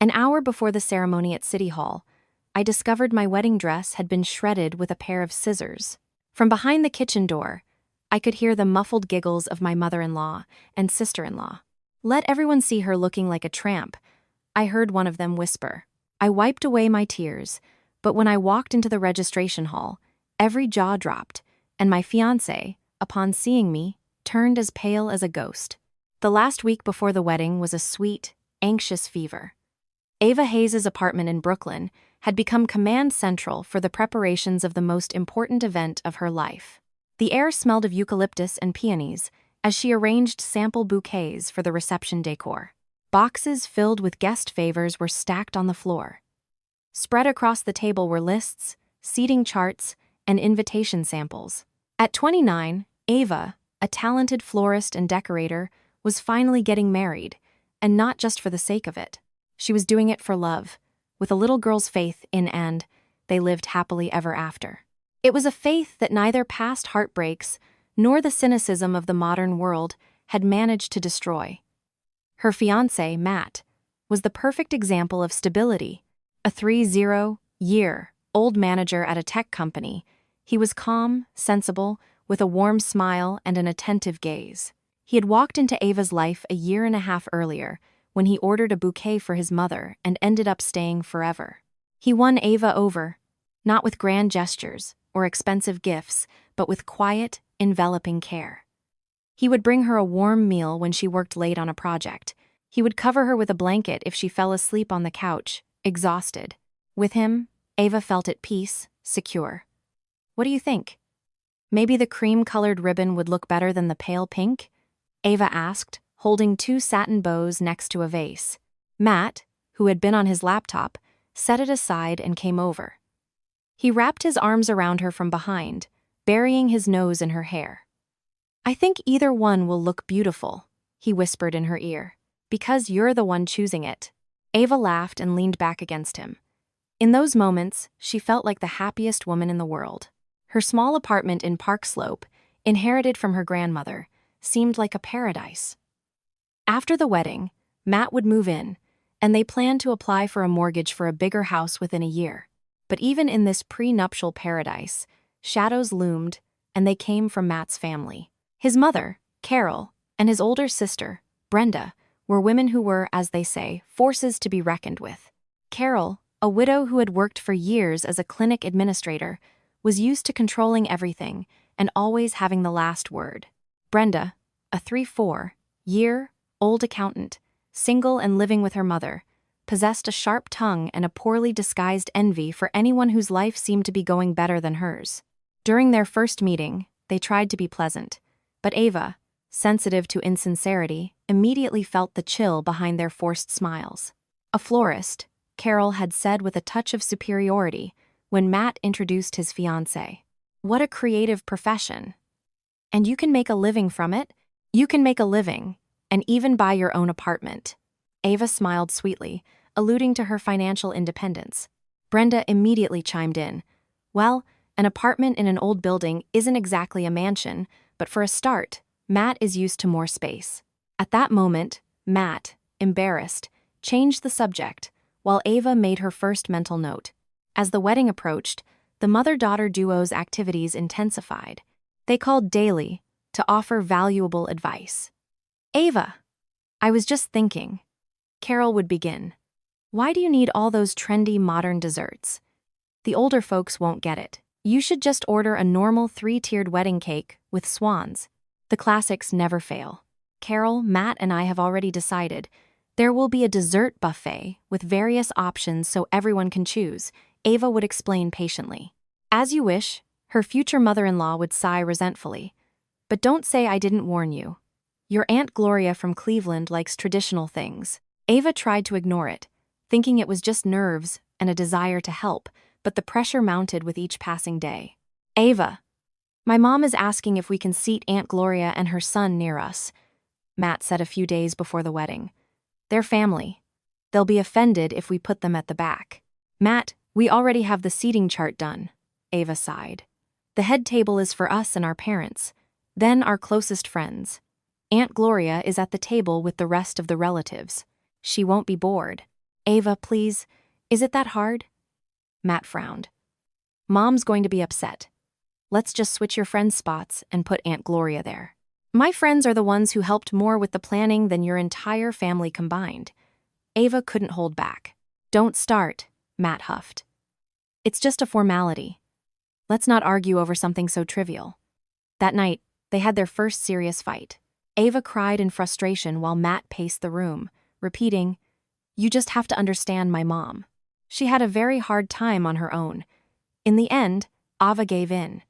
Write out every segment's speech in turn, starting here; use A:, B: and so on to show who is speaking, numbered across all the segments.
A: An hour before the ceremony at City Hall, I discovered my wedding dress had been shredded with a pair of scissors. From behind the kitchen door, I could hear the muffled giggles of my mother-in-law and sister-in-law. "Let everyone see her looking like a tramp," I heard one of them whisper. I wiped away my tears, but when I walked into the registration hall, every jaw dropped, and my fiancé, upon seeing me, turned as pale as a ghost. The last week before the wedding was a sweet, anxious fever. Ava Hayes' apartment in Brooklyn had become command central for the preparations of the most important event of her life. The air smelled of eucalyptus and peonies as she arranged sample bouquets for the reception decor. Boxes filled with guest favors were stacked on the floor. Spread across the table were lists, seating charts, and invitation samples. At 29, Ava, a talented florist and decorator, was finally getting married, and not just for the sake of it. She was doing it for love, with a little girl's faith in, and they lived happily ever after. It was a faith that neither past heartbreaks nor the cynicism of the modern world had managed to destroy. Her fiancé, Matt, was the perfect example of stability. A 30-year-old manager at a tech company, he was calm, sensible, with a warm smile and an attentive gaze. He had walked into Ava's life a year and a half earlier, when he ordered a bouquet for his mother and ended up staying forever. He won Ava over, not with grand gestures or expensive gifts, but with quiet, enveloping care. He would bring her a warm meal when she worked late on a project. He would cover her with a blanket if she fell asleep on the couch, exhausted. With him, Ava felt at peace, secure. What do you think? Maybe the cream-colored ribbon would look better than the pale pink? Ava asked, holding 2 satin bows next to a vase. Matt, who had been on his laptop, set it aside and came over. He wrapped his arms around her from behind, burying his nose in her hair. "I think either one will look beautiful," he whispered in her ear, "because you're the one choosing it." Ava laughed and leaned back against him. In those moments, she felt like the happiest woman in the world. Her small apartment in Park Slope, inherited from her grandmother, seemed like a paradise. After the wedding, Matt would move in, and they planned to apply for a mortgage for a bigger house within a year. But even in this prenuptial paradise, shadows loomed, and they came from Matt's family. His mother, Carol, and his older sister, Brenda, were women who were, as they say, forces to be reckoned with. Carol, a widow who had worked for years as a clinic administrator, was used to controlling everything and always having the last word. Brenda, a 34-year-old accountant, single and living with her mother, possessed a sharp tongue and a poorly disguised envy for anyone whose life seemed to be going better than hers. During their first meeting, they tried to be pleasant, but Ava, sensitive to insincerity, immediately felt the chill behind their forced smiles. A florist, Carol had said with a touch of superiority when Matt introduced his fiancée. "What a creative profession. And you can make a living from it? You can make a living, and even buy your own apartment." Ava smiled sweetly, alluding to her financial independence. Brenda immediately chimed in. "Well, an apartment in an old building isn't exactly a mansion, but for a start, Matt is used to more space." At that moment, Matt, embarrassed, changed the subject, while Ava made her first mental note. As the wedding approached, the mother-daughter duo's activities intensified. They called daily to offer valuable advice. "Ava, I was just thinking," Carol would begin. "Why do you need all those trendy modern desserts? The older folks won't get it. You should just order a normal 3-tiered wedding cake with swans. The classics never fail. Carol, Matt, and I have already decided. There will be a dessert buffet with various options so everyone can choose," Ava would explain patiently. "As you wish," her future mother-in-law would sigh resentfully. "But don't say I didn't warn you. Your Aunt Gloria from Cleveland likes traditional things." Ava tried to ignore it, thinking it was just nerves and a desire to help, but the pressure mounted with each passing day. "Ava, my mom is asking if we can seat Aunt Gloria and her son near us," Matt said a few days before the wedding. "They're family. They'll be offended if we put them at the back." "Matt, we already have the seating chart done," Ava sighed. "The head table is for us and our parents, then our closest friends. Aunt Gloria is at the table with the rest of the relatives. She won't be bored." Ava, please, is it that hard? Matt frowned. Mom's going to be upset. Let's just switch your friends' spots and put Aunt Gloria there. My friends are the ones who helped more with the planning than your entire family combined. Ava couldn't hold back. Don't start, Matt huffed. It's just a formality. Let's not argue over something so trivial. That night, they had their first serious fight. Ava cried in frustration while Matt paced the room, repeating, "You just have to understand my mom. She had a very hard time on her own." In the end, Ava gave in.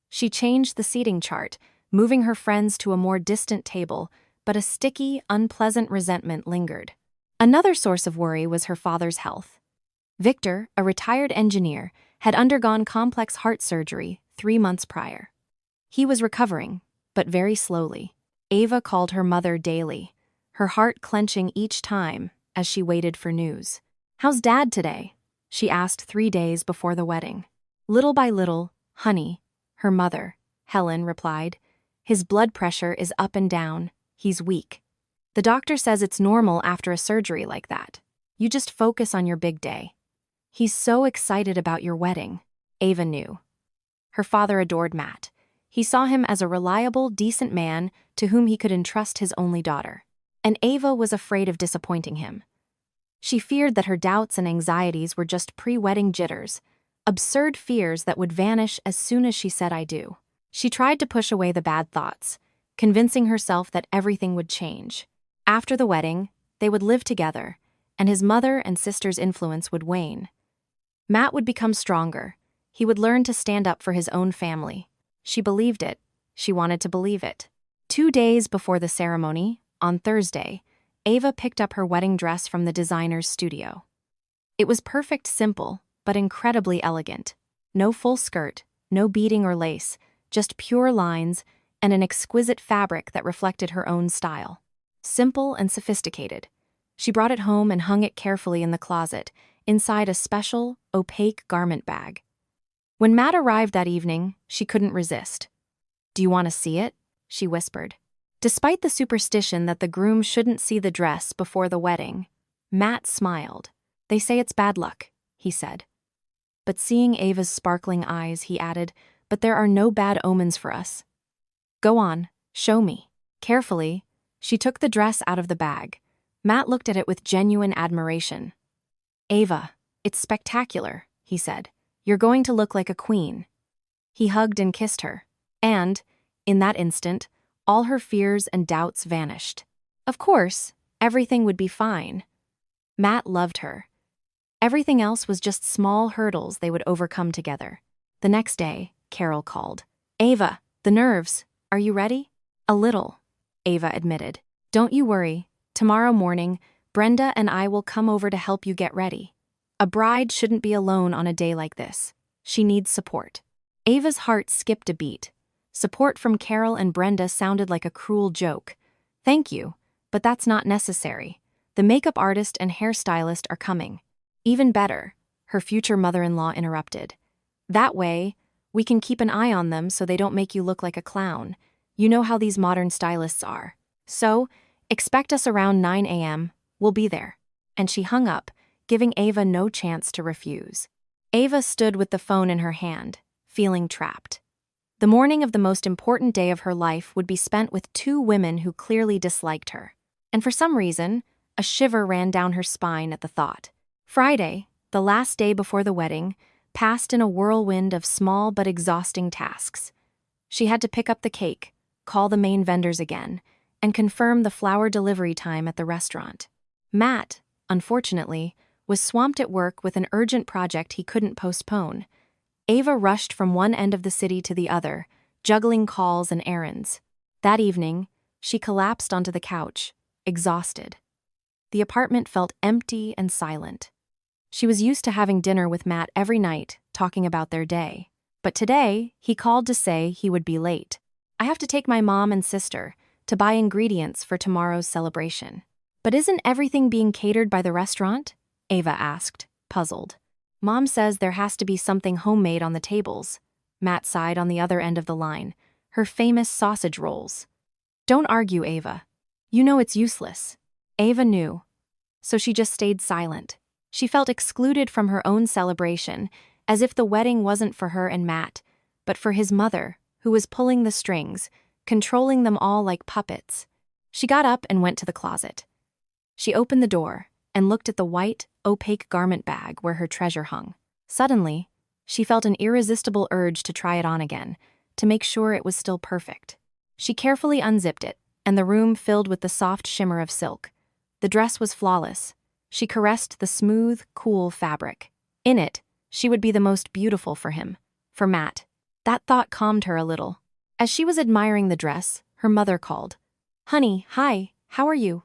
A: She changed the seating chart, moving her friends to a more distant table, but a sticky, unpleasant resentment lingered. Another source of worry was her father's health. Victor, a retired engineer, had undergone complex heart surgery 3 months prior. He was recovering, but very slowly. Ava called her mother daily, her heart clenching each time as she waited for news. "How's Dad today?" she asked 3 days before the wedding. "Little by little, honey," her mother, Helen, replied. "His blood pressure is up and down. He's weak. The doctor says it's normal after a surgery like that. You just focus on your big day." "He's so excited about your wedding," Ava knew. Her father adored Matt. He saw him as a reliable, decent man to whom he could entrust his only daughter. And Ava was afraid of disappointing him. She feared that her doubts and anxieties were just pre-wedding jitters, absurd fears that would vanish as soon as she said "I do." She tried to push away the bad thoughts, convincing herself that everything would change. After the wedding, they would live together, and his mother and sister's influence would wane. Matt would become stronger. He would learn to stand up for his own family. She believed it. She wanted to believe it. 2 days before the ceremony, on Thursday, Ava picked up her wedding dress from the designer's studio. It was perfect, simple, but incredibly elegant. No full skirt, no beading or lace, just pure lines and an exquisite fabric that reflected her own style. Simple and sophisticated. She brought it home and hung it carefully in the closet, inside a special, opaque garment bag. When Matt arrived that evening, she couldn't resist. "Do you want to see it?" she whispered. Despite the superstition that the groom shouldn't see the dress before the wedding, Matt smiled. "They say it's bad luck," he said. But seeing Ava's sparkling eyes, he added, "But there are no bad omens for us." "Go on, show me." Carefully, she took the dress out of the bag. Matt looked at it with genuine admiration. "Ava, it's spectacular," he said. "You're going to look like a queen." He hugged and kissed her. And, in that instant, all her fears and doubts vanished. Of course, everything would be fine. Matt loved her. Everything else was just small hurdles they would overcome together. The next day, Carol called. "Ava, the nerves. Are you ready?" "A little," Ava admitted. "Don't you worry. Tomorrow morning, Brenda and I will come over to help you get ready. A bride shouldn't be alone on a day like this. She needs support." Ava's heart skipped a beat. Support from Carol and Brenda sounded like a cruel joke. "Thank you, but that's not necessary. The makeup artist and hairstylist are coming." "Even better," her future mother-in-law interrupted. "That way, we can keep an eye on them so they don't make you look like a clown. You know how these modern stylists are. So, expect us around 9 a.m. We'll be there." And she hung up, giving Ava no chance to refuse. Ava stood with the phone in her hand, feeling trapped. The morning of the most important day of her life would be spent with 2 women who clearly disliked her. And for some reason, a shiver ran down her spine at the thought. Friday, the last day before the wedding, passed in a whirlwind of small but exhausting tasks. She had to pick up the cake, call the main vendors again, and confirm the flower delivery time at the restaurant. Matt, unfortunately, was swamped at work with an urgent project he couldn't postpone. Ava rushed from one end of the city to the other, juggling calls and errands. That evening, she collapsed onto the couch, exhausted. The apartment felt empty and silent. She was used to having dinner with Matt every night, talking about their day. But today, he called to say he would be late. "I have to take my mom and sister to buy ingredients for tomorrow's celebration." "But isn't everything being catered by the restaurant?" Ava asked, puzzled. "Mom says there has to be something homemade on the tables." Matt sighed on the other end of the line. "Her famous sausage rolls." "Don't argue, Ava. You know it's useless." Ava knew. So she just stayed silent, She felt excluded from her own celebration, as if the wedding wasn't for her and Matt, but for his mother, who was pulling the strings, controlling them all like puppets. She got up and went to the closet. She opened the door and looked at the white, opaque garment bag where her treasure hung. Suddenly, she felt an irresistible urge to try it on again, to make sure it was still perfect. She carefully unzipped it, and the room filled with the soft shimmer of silk. The dress was flawless. She caressed the smooth, cool fabric. In it, she would be the most beautiful for him, for Matt. That thought calmed her a little. As she was admiring the dress, her mother called. "Honey, hi, how are you?"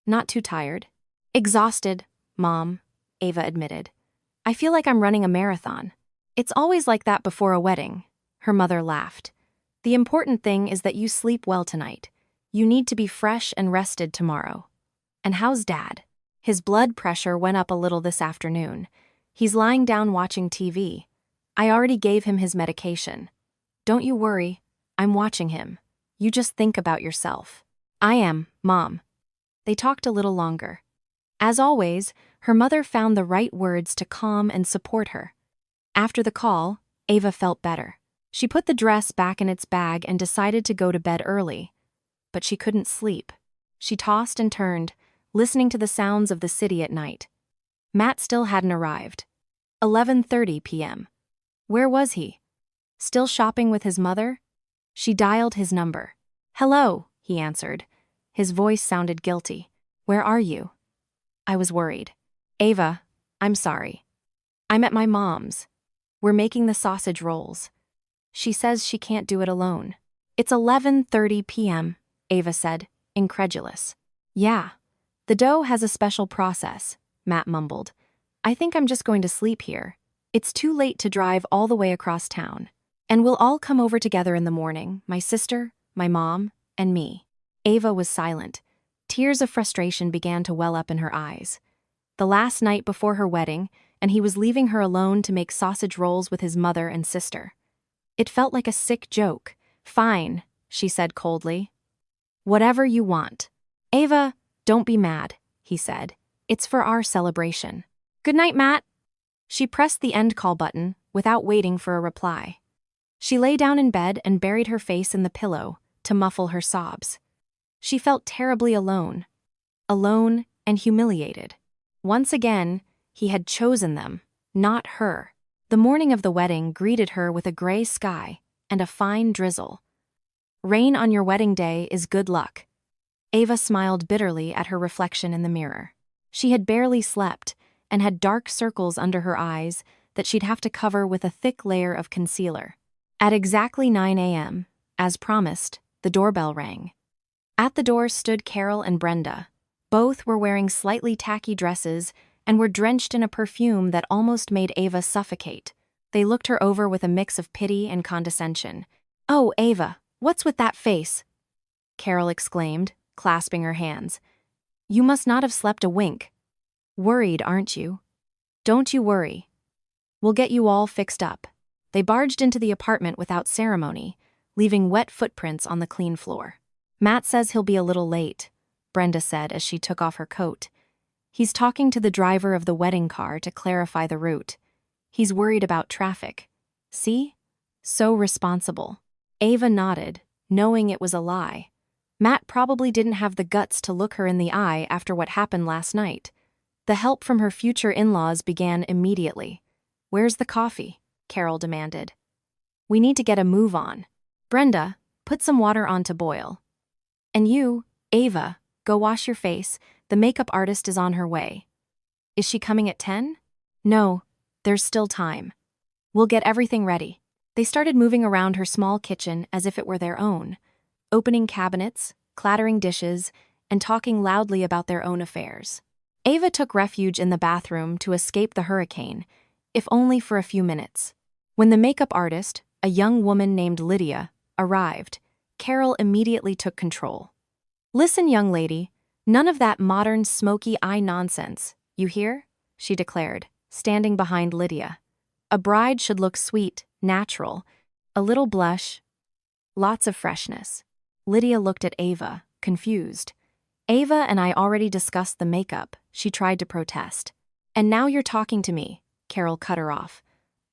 A: "Not too tired." "Exhausted, Mom," Ava admitted. "I feel like I'm running a marathon." "It's always like that before a wedding," her mother laughed. "The important thing is that you sleep well tonight. You need to be fresh and rested tomorrow." "And how's Dad?" "His blood pressure went up a little this afternoon. He's lying down watching TV. I already gave him his medication. Don't you worry, I'm watching him. You just think about yourself." "I am, Mom." They talked a little longer. As always, her mother found the right words to calm and support her. After the call, Ava felt better. She put the dress back in its bag and decided to go to bed early. But she couldn't sleep. She tossed and turned, listening to the sounds of the city at night. Matt still hadn't arrived. 11:30 p.m. Where was he? Still shopping with his mother? She dialed his number. "Hello," he answered. His voice sounded guilty. "Where are you?" "I was worried." "Ava, I'm sorry. I'm at my mom's. We're making the sausage rolls. She says she can't do it alone." "It's 11:30 p.m., Ava said, incredulous. "Yeah. The dough has a special process," Matt mumbled. "I think I'm just going to sleep here. It's too late to drive all the way across town. And we'll all come over together in the morning, my sister, my mom, and me." Ava was silent. Tears of frustration began to well up in her eyes. The last night before her wedding, and he was leaving her alone to make sausage rolls with his mother and sister. It felt like a sick joke. "Fine," she said coldly. "Whatever you want." "Ava, don't be mad," he said. "It's for our celebration." "Good night, Matt." She pressed the end call button without waiting for a reply. She lay down in bed and buried her face in the pillow to muffle her sobs. She felt terribly alone. Alone and humiliated. Once again, he had chosen them, not her. The morning of the wedding greeted her with a gray sky and a fine drizzle. "Rain on your wedding day is good luck." Ava smiled bitterly at her reflection in the mirror. She had barely slept and had dark circles under her eyes that she'd have to cover with a thick layer of concealer. At exactly 9 a.m., as promised, the doorbell rang. At the door stood Carol and Brenda. Both were wearing slightly tacky dresses and were drenched in a perfume that almost made Ava suffocate. They looked her over with a mix of pity and condescension. "Oh, Ava, what's with that face?" Carol exclaimed, clasping her hands. "You must not have slept a wink. Worried, aren't you?" "Don't you worry. We'll get you all fixed up." They barged into the apartment without ceremony, leaving wet footprints on the clean floor. "Matt says he'll be a little late," Brenda said as she took off her coat. "He's talking to the driver of the wedding car to clarify the route. He's worried about traffic." "See? So responsible." Ava nodded, knowing it was a lie. Matt probably didn't have the guts to look her in the eye after what happened last night. The help from her future in-laws began immediately. "Where's the coffee?" Carol demanded. "We need to get a move on. Brenda, put some water on to boil. And you, Ava, go wash your face. The makeup artist is on her way." "Is she coming at 10? "No, there's still time. We'll get everything ready." They started moving around her small kitchen as if it were their own, opening cabinets, clattering dishes, and talking loudly about their own affairs. Ava took refuge in the bathroom to escape the hurricane, if only for a few minutes. When the makeup artist, a young woman named Lydia, arrived, Carol immediately took control. "Listen, young lady, none of that modern smoky eye nonsense, you hear?" she declared, standing behind Lydia. "A bride should look sweet, natural, a little blush, lots of freshness." Lydia looked at Ava, confused. "Ava and I already discussed the makeup," she tried to protest. And now you're talking to me, Carol cut her off.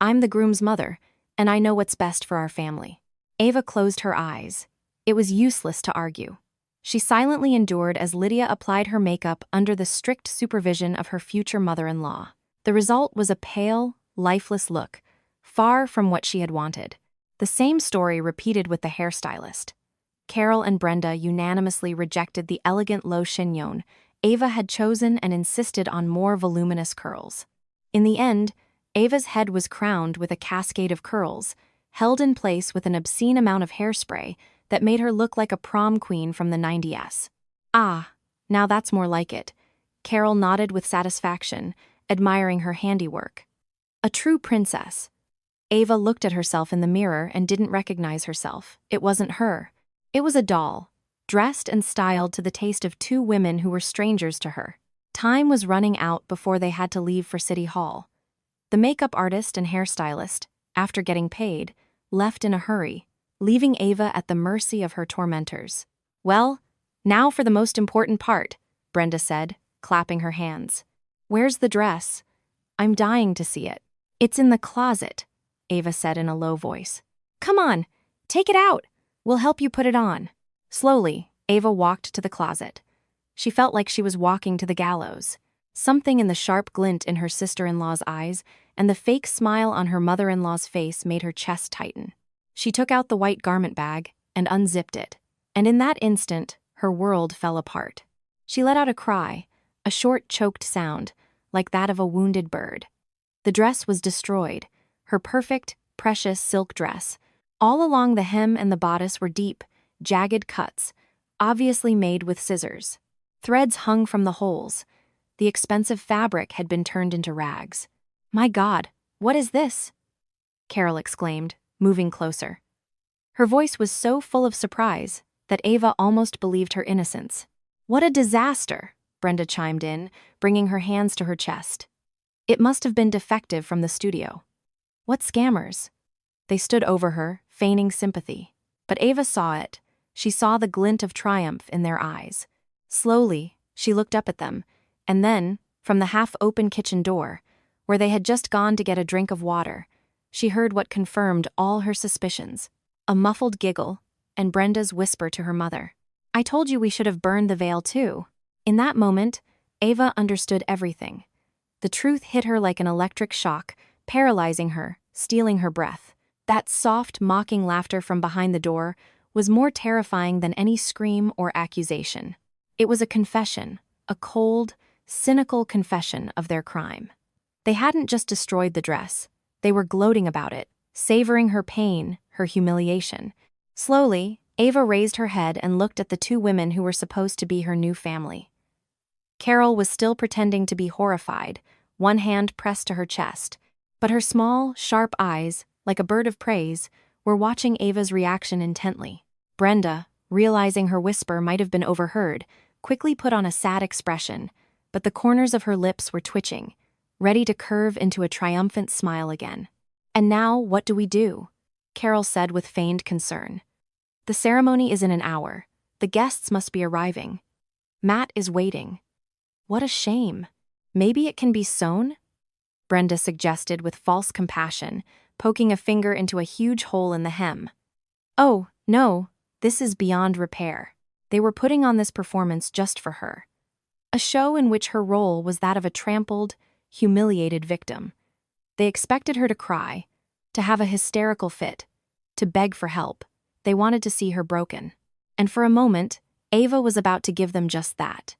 A: I'm the groom's mother, and I know what's best for our family. Ava closed her eyes. It was useless to argue. She silently endured as Lydia applied her makeup under the strict supervision of her future mother-in-law. The result was a pale, lifeless look, far from what she had wanted. The same story repeated with the hairstylist. Carol and Brenda unanimously rejected the elegant low chignon Ava had chosen and insisted on more voluminous curls. In the end, Ava's head was crowned with a cascade of curls, held in place with an obscene amount of hairspray that made her look like a prom queen from the 90s. Ah, now that's more like it. Carol nodded with satisfaction, admiring her handiwork. A true princess. Ava looked at herself in the mirror and didn't recognize herself. It wasn't her. It was a doll, dressed and styled to the taste of two women who were strangers to her. Time was running out before they had to leave for City Hall. The makeup artist and hairstylist, after getting paid, left in a hurry, leaving Ava at the mercy of her tormentors. Well, now for the most important part, Brenda said, clapping her hands. Where's the dress? I'm dying to see it. It's in the closet, Ava said in a low voice. Come on, take it out. We'll help you put it on. Slowly, Ava walked to the closet. She felt like she was walking to the gallows. Something in the sharp glint in her sister-in-law's eyes and the fake smile on her mother-in-law's face made her chest tighten. She took out the white garment bag and unzipped it, and in that instant, her world fell apart. She let out a cry, a short, choked sound, like that of a wounded bird. The dress was destroyed, her perfect, precious silk dress. All along the hem and the bodice were deep, jagged cuts, obviously made with scissors. Threads hung from the holes. The expensive fabric had been turned into rags. My God, what is this? Carol exclaimed, moving closer. Her voice was so full of surprise that Ava almost believed her innocence. What a disaster, Brenda chimed in, bringing her hands to her chest. It must have been defective from the studio. What scammers? They stood over her, feigning sympathy. But Ava saw it. She saw the glint of triumph in their eyes. Slowly, she looked up at them, and then, from the half-open kitchen door, where they had just gone to get a drink of water, she heard what confirmed all her suspicions. A muffled giggle, and Brenda's whisper to her mother. I told you we should have burned the veil too. In that moment, Ava understood everything. The truth hit her like an electric shock, paralyzing her, stealing her breath. That soft, mocking laughter from behind the door was more terrifying than any scream or accusation. It was a confession, a cold, cynical confession of their crime. They hadn't just destroyed the dress. They were gloating about it, savoring her pain, her humiliation. Slowly, Ava raised her head and looked at the two women who were supposed to be her new family. Carol was still pretending to be horrified, one hand pressed to her chest, but her small, sharp eyes, like a bird of praise, were watching Ava's reaction intently. Brenda, realizing her whisper might have been overheard, quickly put on a sad expression, but the corners of her lips were twitching, ready to curve into a triumphant smile again. And now, what do we do? Carol said with feigned concern. The ceremony is in an hour. The guests must be arriving. Matt is waiting. What a shame. Maybe it can be sewn? Brenda suggested with false compassion, poking a finger into a huge hole in the hem. Oh, no, this is beyond repair. They were putting on this performance just for her. A show in which her role was that of a trampled, humiliated victim. They expected her to cry, to have a hysterical fit, to beg for help. They wanted to see her broken. And for a moment, Ava was about to give them just that.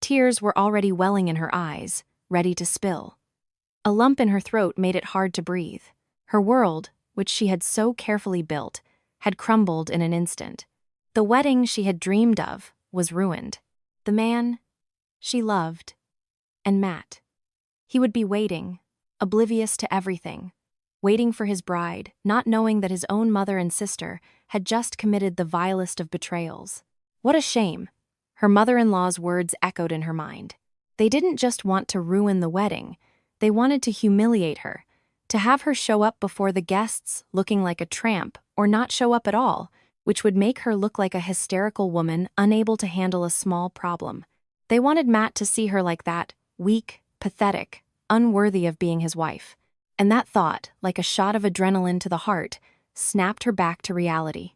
A: Tears were already welling in her eyes, ready to spill. A lump in her throat made it hard to breathe. Her world, which she had so carefully built, had crumbled in an instant. The wedding she had dreamed of was ruined. The man she loved, and Matt. He would be waiting, oblivious to everything, waiting for his bride, not knowing that his own mother and sister had just committed the vilest of betrayals. What a shame! Her mother-in-law's words echoed in her mind. They didn't just want to ruin the wedding, they wanted to humiliate her, to have her show up before the guests looking like a tramp or not show up at all, which would make her look like a hysterical woman unable to handle a small problem. They wanted Matt to see her like that, weak, pathetic, unworthy of being his wife. And that thought, like a shot of adrenaline to the heart, snapped her back to reality.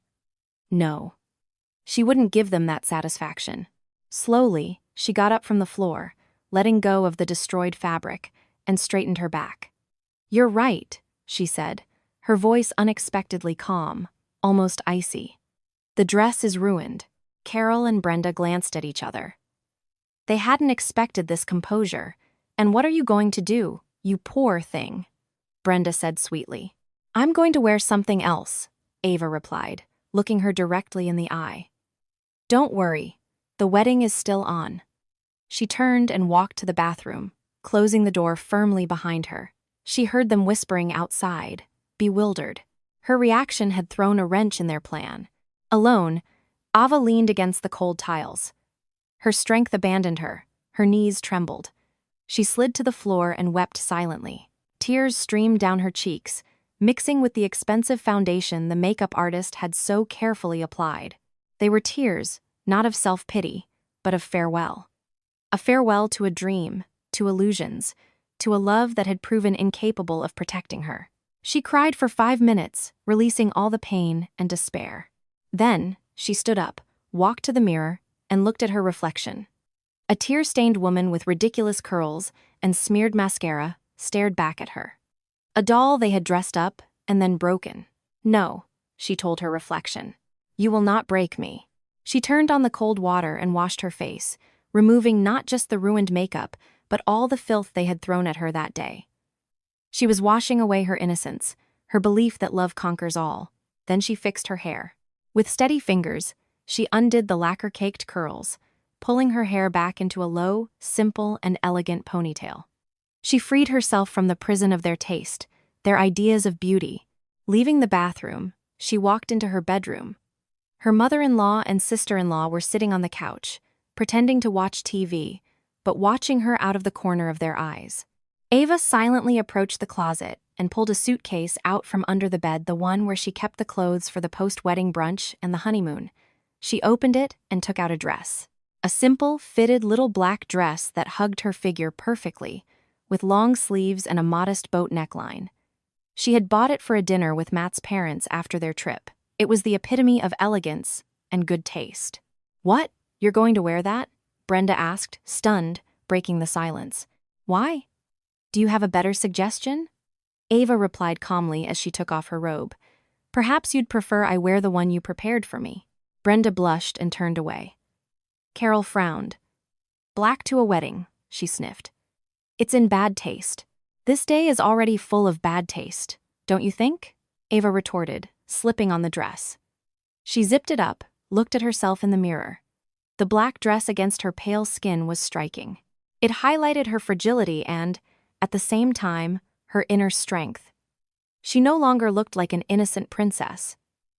A: No. She wouldn't give them that satisfaction. Slowly, she got up from the floor, letting go of the destroyed fabric, and straightened her back. "You're right," she said, her voice unexpectedly calm, almost icy. "The dress is ruined." Carol and Brenda glanced at each other. They hadn't expected this composure. "And what are you going to do, you poor thing?" Brenda said sweetly. "I'm going to wear something else," Ava replied, looking her directly in the eye. "Don't worry, the wedding is still on." She turned and walked to the bathroom, closing the door firmly behind her. She heard them whispering outside, bewildered. Her reaction had thrown a wrench in their plan. Alone, Ava leaned against the cold tiles. Her strength abandoned her, her knees trembled. She slid to the floor and wept silently. Tears streamed down her cheeks, mixing with the expensive foundation the makeup artist had so carefully applied. They were tears, not of self-pity, but of farewell. A farewell to a dream, to illusions, to a love that had proven incapable of protecting her. She cried for 5 minutes, releasing all the pain and despair. Then, she stood up, walked to the mirror, and looked at her reflection. A tear-stained woman with ridiculous curls and smeared mascara stared back at her. A doll they had dressed up and then broken. "No," she told her reflection. "You will not break me." She turned on the cold water and washed her face, removing not just the ruined makeup, but all the filth they had thrown at her that day. She was washing away her innocence, her belief that love conquers all. Then she fixed her hair. With steady fingers, she undid the lacquer-caked curls, pulling her hair back into a low, simple, and elegant ponytail. She freed herself from the prison of their taste, their ideas of beauty. Leaving the bathroom, she walked into her bedroom. Her mother-in-law and sister-in-law were sitting on the couch, pretending to watch TV, but watching her out of the corner of their eyes. Ava silently approached the closet and pulled a suitcase out from under the bed, the one where she kept the clothes for the post-wedding brunch and the honeymoon. She opened it and took out a dress. A simple, fitted little black dress that hugged her figure perfectly, with long sleeves and a modest boat neckline. She had bought it for a dinner with Matt's parents after their trip. It was the epitome of elegance and good taste. "What? You're going to wear that?" Brenda asked, stunned, breaking the silence. "Why? Do you have a better suggestion?" Ava replied calmly as she took off her robe. "Perhaps you'd prefer I wear the one you prepared for me." Brenda blushed and turned away. Carol frowned. "Black to a wedding," she sniffed. "It's in bad taste. This day is already full of bad taste, don't you think?" Ava retorted, slipping on the dress. She zipped it up, looked at herself in the mirror. The black dress against her pale skin was striking. It highlighted her fragility and, at the same time, her inner strength. She no longer looked like an innocent princess.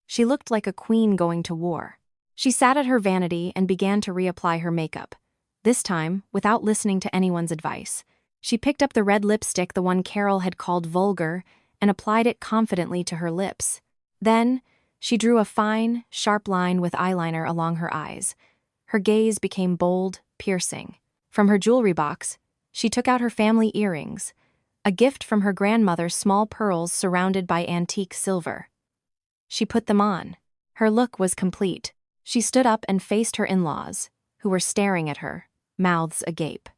A: She looked like a queen going to war. She sat at her vanity and began to reapply her makeup. This time, without listening to anyone's advice. She picked up the red lipstick, the one Carol had called vulgar, and applied it confidently to her lips. Then, she drew a fine, sharp line with eyeliner along her eyes. Her gaze became bold, piercing. From her jewelry box, she took out her family earrings, a gift from her grandmother's small pearls surrounded by antique silver. She put them on. Her look was complete. She stood up and faced her in-laws, who were staring at her, mouths agape.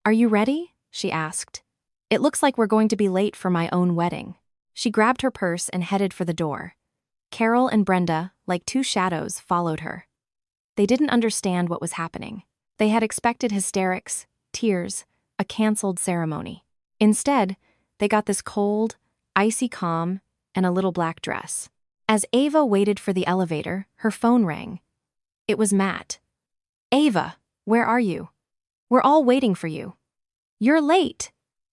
A: "Are you ready?" she asked. "It looks like we're going to be late for my own wedding." She grabbed her purse and headed for the door. Carol and Brenda, like two shadows, followed her. They didn't understand what was happening. They had expected hysterics, tears, a canceled ceremony. Instead, they got this cold, icy calm and a little black dress. As Ava waited for the elevator, her phone rang. It was Matt. "Ava, where are you? We're all waiting for you." "You're late,"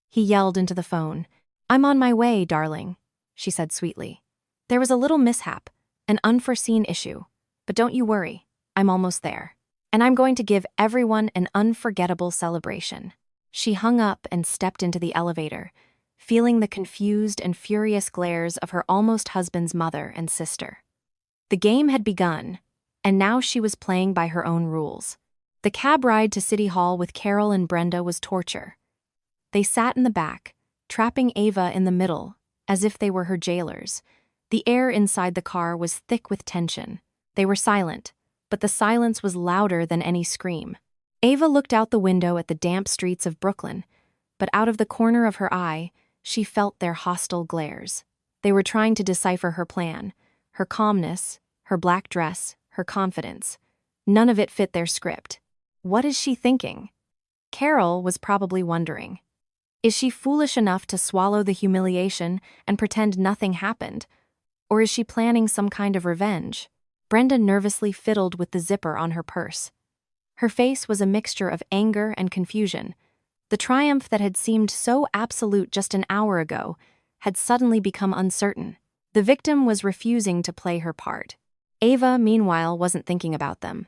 A: he yelled into the phone. "I'm on my way, darling," she said sweetly. "There was a little mishap, an unforeseen issue, but don't you worry, I'm almost there. And I'm going to give everyone an unforgettable celebration." She hung up and stepped into the elevator, feeling the confused and furious glares of her almost husband's mother and sister. The game had begun, and now she was playing by her own rules. The cab ride to City Hall with Carol and Brenda was torture. They sat in the back, trapping Ava in the middle, as if they were her jailers. The air inside the car was thick with tension. They were silent, but the silence was louder than any scream. Ava looked out the window at the damp streets of Brooklyn, but out of the corner of her eye, she felt their hostile glares. They were trying to decipher her plan, her calmness, her black dress, her confidence. None of it fit their script. What is she thinking? Carol was probably wondering. Is she foolish enough to swallow the humiliation and pretend nothing happened? Or is she planning some kind of revenge? Brenda nervously fiddled with the zipper on her purse. Her face was a mixture of anger and confusion. The triumph that had seemed so absolute just an hour ago had suddenly become uncertain. The victim was refusing to play her part. Ava, meanwhile, wasn't thinking about them.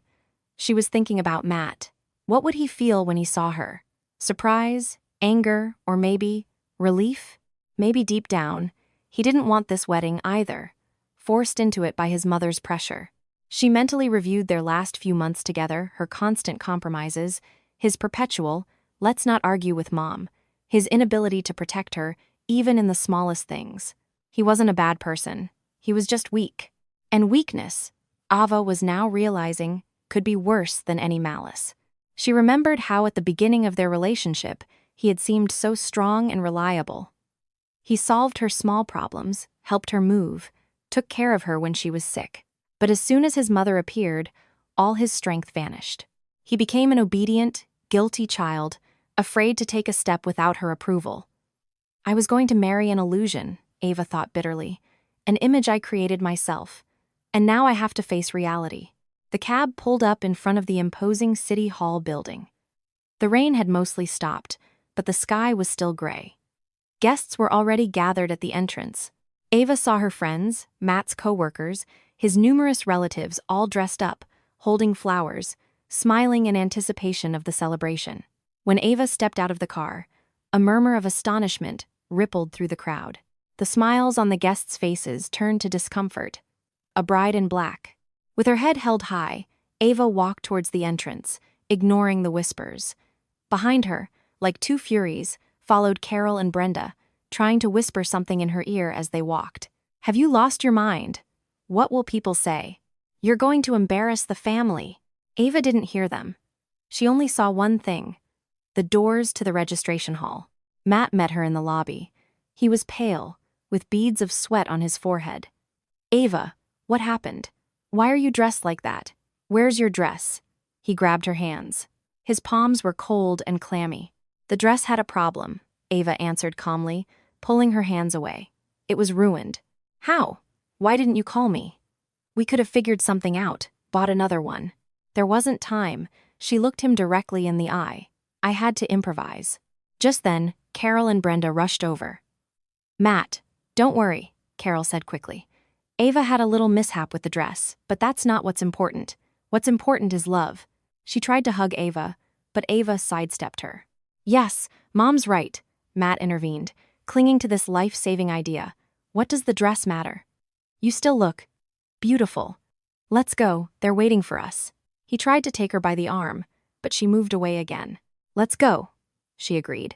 A: She was thinking about Matt. What would he feel when he saw her? Surprise? Anger? Or maybe relief? Maybe deep down, he didn't want this wedding either, forced into it by his mother's pressure. She mentally reviewed their last few months together, her constant compromises, his perpetual, let's not argue with Mom, his inability to protect her, even in the smallest things. He wasn't a bad person. He was just weak. And weakness, Ava was now realizing, could be worse than any malice. She remembered how at the beginning of their relationship, he had seemed so strong and reliable. He solved her small problems, helped her move, took care of her when she was sick. But as soon as his mother appeared, all his strength vanished. He became an obedient, guilty child, afraid to take a step without her approval. I was going to marry an illusion, Ava thought bitterly, an image I created myself. And now I have to face reality. The cab pulled up in front of the imposing City Hall building. The rain had mostly stopped, but the sky was still gray. Guests were already gathered at the entrance. Ava saw her friends, Matt's co-workers, his numerous relatives all dressed up, holding flowers, smiling in anticipation of the celebration. When Ava stepped out of the car, a murmur of astonishment rippled through the crowd. The smiles on the guests' faces turned to discomfort. A bride in black. With her head held high, Ava walked towards the entrance, ignoring the whispers. Behind her, like two furies, followed Carol and Brenda, trying to whisper something in her ear as they walked. Have you lost your mind? What will people say? You're going to embarrass the family. Ava didn't hear them. She only saw one thing: the doors to the registration hall. Matt met her in the lobby. He was pale, with beads of sweat on his forehead. Ava, what happened? Why are you dressed like that? Where's your dress? He grabbed her hands. His palms were cold and clammy. The dress had a problem, Ava answered calmly, pulling her hands away. It was ruined. How? Why didn't you call me? We could have figured something out, bought another one. There wasn't time. She looked him directly in the eye. I had to improvise. Just then, Carol and Brenda rushed over. Matt, don't worry, Carol said quickly. Ava had a little mishap with the dress, but that's not what's important. What's important is love. She tried to hug Ava, but Ava sidestepped her. Yes, Mom's right, Matt intervened, clinging to this life-saving idea. What does the dress matter? You still look beautiful. Let's go, they're waiting for us. He tried to take her by the arm, but she moved away again. Let's go, she agreed.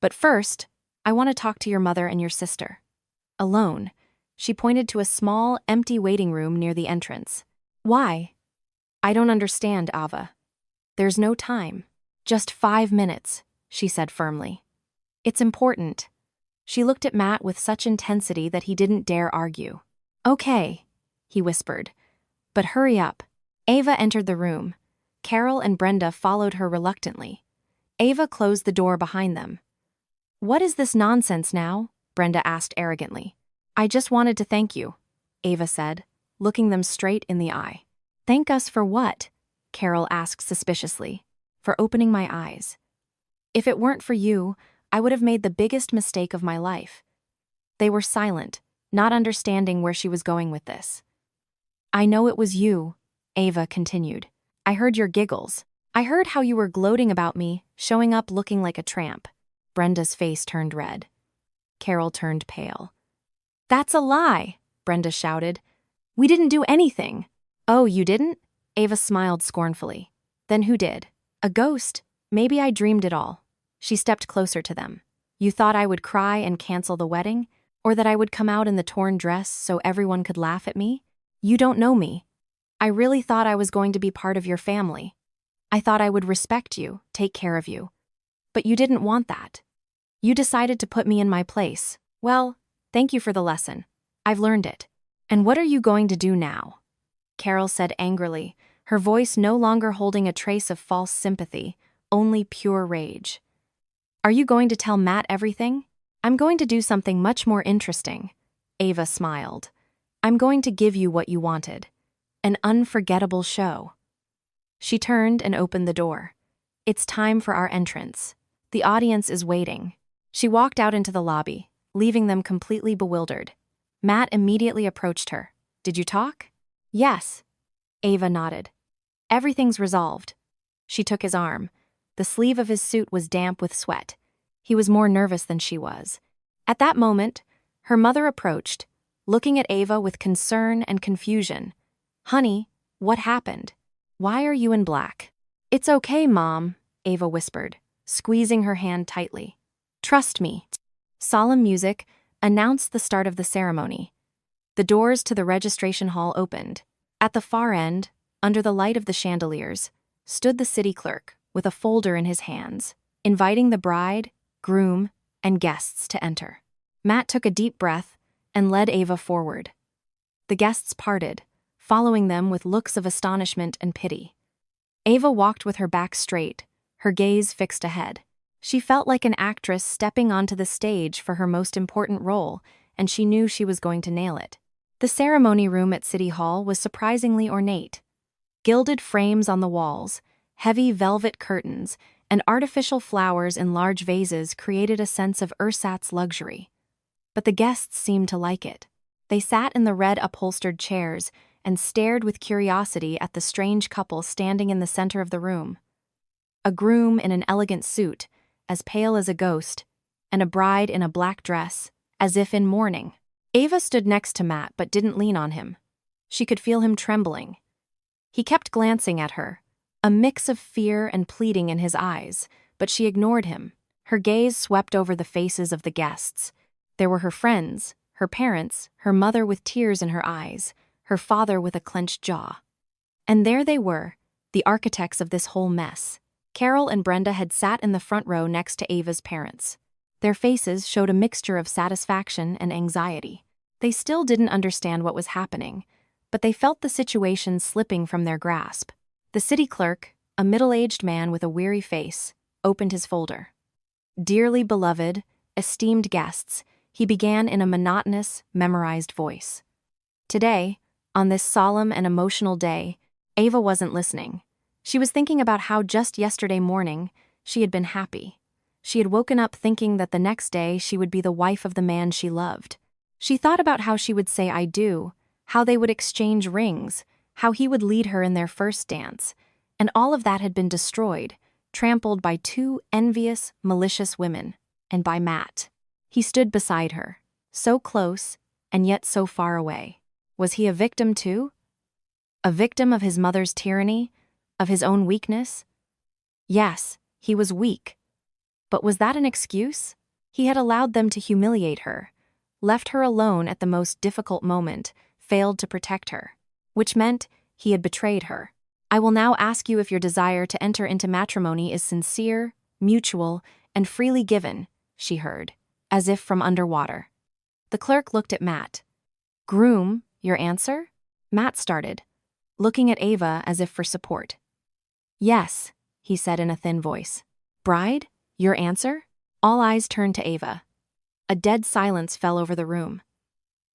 A: But first, I want to talk to your mother and your sister. Alone, she pointed to a small, empty waiting room near the entrance. Why? I don't understand, Ava. There's no time. Just 5 minutes, she said firmly. It's important. She looked at Matt with such intensity that he didn't dare argue. Okay, he whispered. But hurry up. Ava entered the room. Carol and Brenda followed her reluctantly. Ava closed the door behind them. What is this nonsense now? Brenda asked arrogantly. I just wanted to thank you, Ava said, looking them straight in the eye. Thank us for what? Carol asked suspiciously. For opening my eyes. If it weren't for you, I would have made the biggest mistake of my life. They were silent, not understanding where she was going with this. I know it was you, Ava continued. I heard your giggles. I heard how you were gloating about me, showing up looking like a tramp. Brenda's face turned red. Carol turned pale. That's a lie, Brenda shouted. We didn't do anything. Oh, you didn't? Ava smiled scornfully. Then who did? A ghost. Maybe I dreamed it all. She stepped closer to them. You thought I would cry and cancel the wedding? Or that I would come out in the torn dress so everyone could laugh at me? You don't know me. I really thought I was going to be part of your family. I thought I would respect you, take care of you. But you didn't want that. You decided to put me in my place. Well, thank you for the lesson. I've learned it. And what are you going to do now? Carol said angrily, her voice no longer holding a trace of false sympathy, only pure rage. Are you going to tell Matt everything? I'm going to do something much more interesting. Ava smiled. I'm going to give you what you wanted. An unforgettable show. She turned and opened the door. It's time for our entrance. The audience is waiting. She walked out into the lobby, leaving them completely bewildered. Matt immediately approached her. Did you talk? Yes. Ava nodded. Everything's resolved. She took his arm. The sleeve of his suit was damp with sweat. He was more nervous than she was. At that moment, her mother approached, looking at Ava with concern and confusion. Honey, what happened? Why are you in black? It's okay, Mom, Ava whispered, squeezing her hand tightly. Trust me. Solemn music announced the start of the ceremony. The doors to the registration hall opened. At the far end, under the light of the chandeliers, stood the city clerk with a folder in his hands, inviting the bride, groom, and guests to enter. Matt took a deep breath and led Ava forward. The guests parted, following them with looks of astonishment and pity. Ava walked with her back straight, her gaze fixed ahead. She felt like an actress stepping onto the stage for her most important role, and she knew she was going to nail it. The ceremony room at City Hall was surprisingly ornate. Gilded frames on the walls, heavy velvet curtains, and artificial flowers in large vases created a sense of ersatz luxury. But the guests seemed to like it. They sat in the red upholstered chairs and stared with curiosity at the strange couple standing in the center of the room. A groom in an elegant suit, as pale as a ghost, and a bride in a black dress, as if in mourning. Ava stood next to Matt but didn't lean on him. She could feel him trembling. He kept glancing at her, a mix of fear and pleading in his eyes, but she ignored him. Her gaze swept over the faces of the guests. There were her friends, her parents, her mother with tears in her eyes, her father with a clenched jaw. And there they were, the architects of this whole mess. Carol and Brenda had sat in the front row next to Ava's parents. Their faces showed a mixture of satisfaction and anxiety. They still didn't understand what was happening, but they felt the situation slipping from their grasp. The city clerk, a middle-aged man with a weary face, opened his folder. Dearly beloved, esteemed guests, he began in a monotonous, memorized voice. Today, on this solemn and emotional day, Ava wasn't listening. She was thinking about how just yesterday morning, she had been happy. She had woken up thinking that the next day she would be the wife of the man she loved. She thought about how she would say I do, how they would exchange rings, how he would lead her in their first dance, and all of that had been destroyed, trampled by two envious, malicious women, and by Matt. He stood beside her, so close, and yet so far away. Was he a victim too? A victim of his mother's tyranny, of his own weakness? Yes, he was weak. But was that an excuse? He had allowed them to humiliate her, left her alone at the most difficult moment, failed to protect her, which meant he had betrayed her. I will now ask you if your desire to enter into matrimony is sincere, mutual, and freely given, she heard, as if from underwater. The clerk looked at Matt. Groom, your answer? Matt started, looking at Ava as if for support. Yes, he said in a thin voice. Bride, your answer? All eyes turned to Ava. A dead silence fell over the room.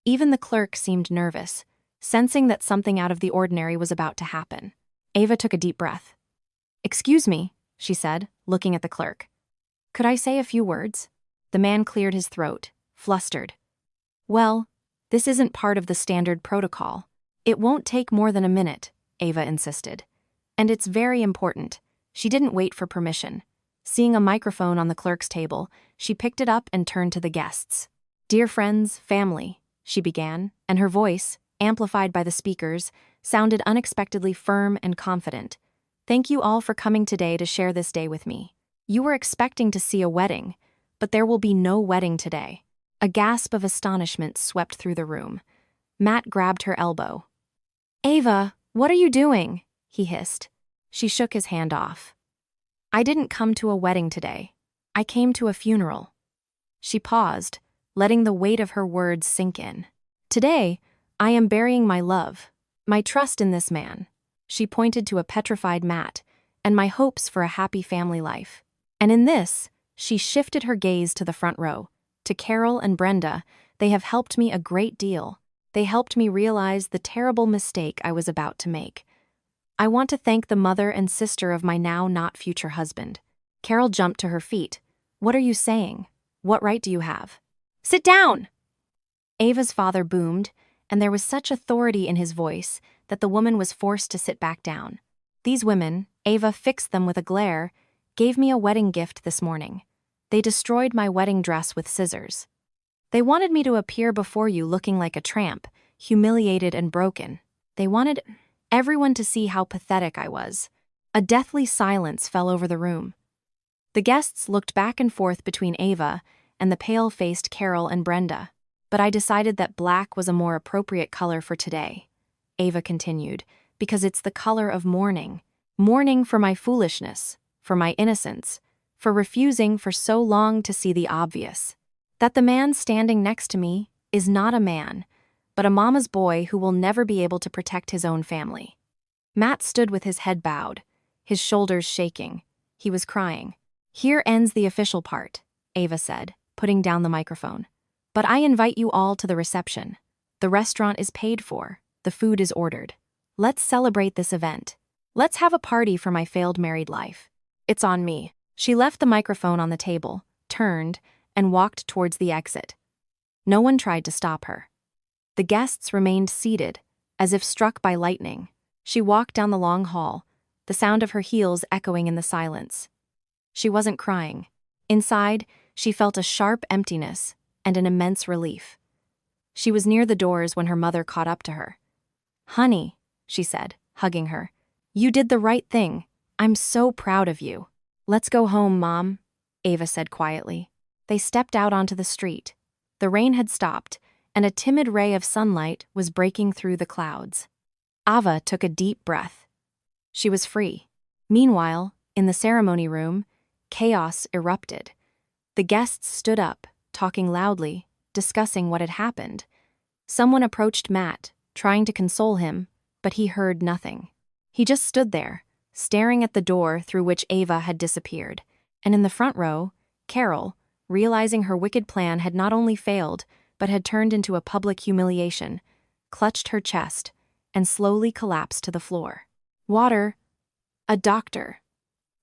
A: Even the clerk seemed nervous, sensing that something out of the ordinary was about to happen. Ava took a deep breath. Excuse me, she said, looking at the clerk. Could I say a few words? The man cleared his throat, flustered. Well, this isn't part of the standard protocol. It won't take more than a minute, Ava insisted. And it's very important. She didn't wait for permission. Seeing a microphone on the clerk's table, she picked it up and turned to the guests. Dear friends, family, she began, and her voice, amplified by the speakers, sounded unexpectedly firm and confident. Thank you all for coming today to share this day with me. You were expecting to see a wedding, but there will be no wedding today." A gasp of astonishment swept through the room. Matt grabbed her elbow. "Ava, what are you doing?" he hissed. She shook his hand off. "I didn't come to a wedding today. I came to a funeral." She paused, letting the weight of her words sink in. "Today, I am burying my love, my trust in this man." She pointed to a petrified Matt, "and my hopes for a happy family life." And in this, she shifted her gaze to the front row. "To Carol and Brenda, they have helped me a great deal. They helped me realize the terrible mistake I was about to make. I want to thank the mother and sister of my now not future husband." Carol jumped to her feet. "What are you saying? What right do you have?" "Sit down!" Ava's father boomed, and there was such authority in his voice that the woman was forced to sit back down. "These women," Ava fixed them with a glare, "gave me a wedding gift this morning. They destroyed my wedding dress with scissors. They wanted me to appear before you looking like a tramp, humiliated and broken. They wanted everyone to see how pathetic I was." A deathly silence fell over the room. The guests looked back and forth between Ava and the pale-faced Carol and Brenda. "But I decided that black was a more appropriate color for today," Ava continued, "because it's the color of mourning. Mourning for my foolishness, for my innocence, for refusing for so long to see the obvious. That the man standing next to me is not a man, but a mama's boy who will never be able to protect his own family." Matt stood with his head bowed, his shoulders shaking. He was crying. "Here ends the official part," Ava said, putting down the microphone. "But I invite you all to the reception. The restaurant is paid for, the food is ordered. Let's celebrate this event. Let's have a party for my failed married life. It's on me." She left the microphone on the table, turned, and walked towards the exit. No one tried to stop her. The guests remained seated, as if struck by lightning. She walked down the long hall, the sound of her heels echoing in the silence. She wasn't crying. Inside, she felt a sharp emptiness and an immense relief. She was near the doors when her mother caught up to her. "Honey," she said, hugging her, "you did the right thing. I'm so proud of you." "Let's go home, Mom," Ava said quietly. They stepped out onto the street. The rain had stopped, and a timid ray of sunlight was breaking through the clouds. Ava took a deep breath. She was free. Meanwhile, in the ceremony room, chaos erupted. The guests stood up, talking loudly, discussing what had happened. Someone approached Matt, trying to console him, but he heard nothing. He just stood there, staring at the door through which Ava had disappeared. And in the front row, Carol, realizing her wicked plan had not only failed, but had turned into a public humiliation, clutched her chest and slowly collapsed to the floor. "Water. A doctor.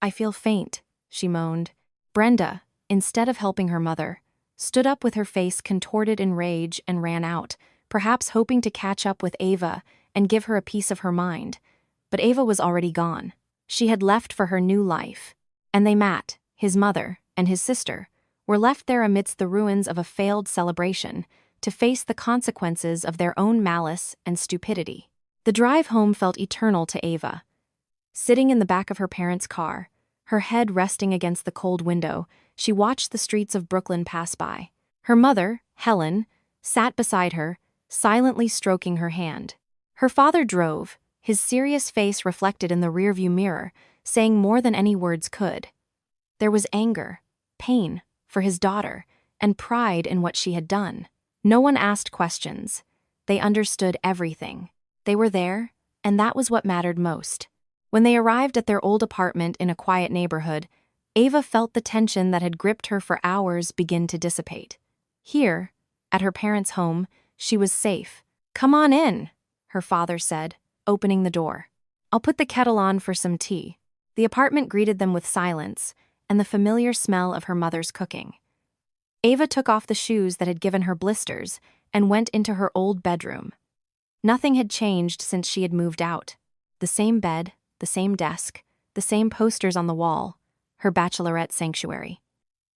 A: I feel faint," she moaned. Brenda, instead of helping her mother, stood up with her face contorted in rage and ran out, perhaps hoping to catch up with Ava and give her a piece of her mind. But Ava was already gone. She had left for her new life. And Matt, his mother, and his sister were left there amidst the ruins of a failed celebration to face the consequences of their own malice and stupidity. The drive home felt eternal to Ava. Sitting in the back of her parents' car, her head resting against the cold window, she watched the streets of Brooklyn pass by. Her mother, Helen, sat beside her, silently stroking her hand. Her father drove, his serious face reflected in the rearview mirror, saying more than any words could. There was anger, pain, for his daughter, and pride in what she had done. No one asked questions. They understood everything. They were there, and that was what mattered most. When they arrived at their old apartment in a quiet neighborhood, Ava felt the tension that had gripped her for hours begin to dissipate. Here, at her parents' home, she was safe. "Come on in," her father said, opening the door. "I'll put the kettle on for some tea." The apartment greeted them with silence and the familiar smell of her mother's cooking. Ava took off the shoes that had given her blisters and went into her old bedroom. Nothing had changed since she had moved out. The same bed, the same desk, the same posters on the wall, her bachelorette sanctuary.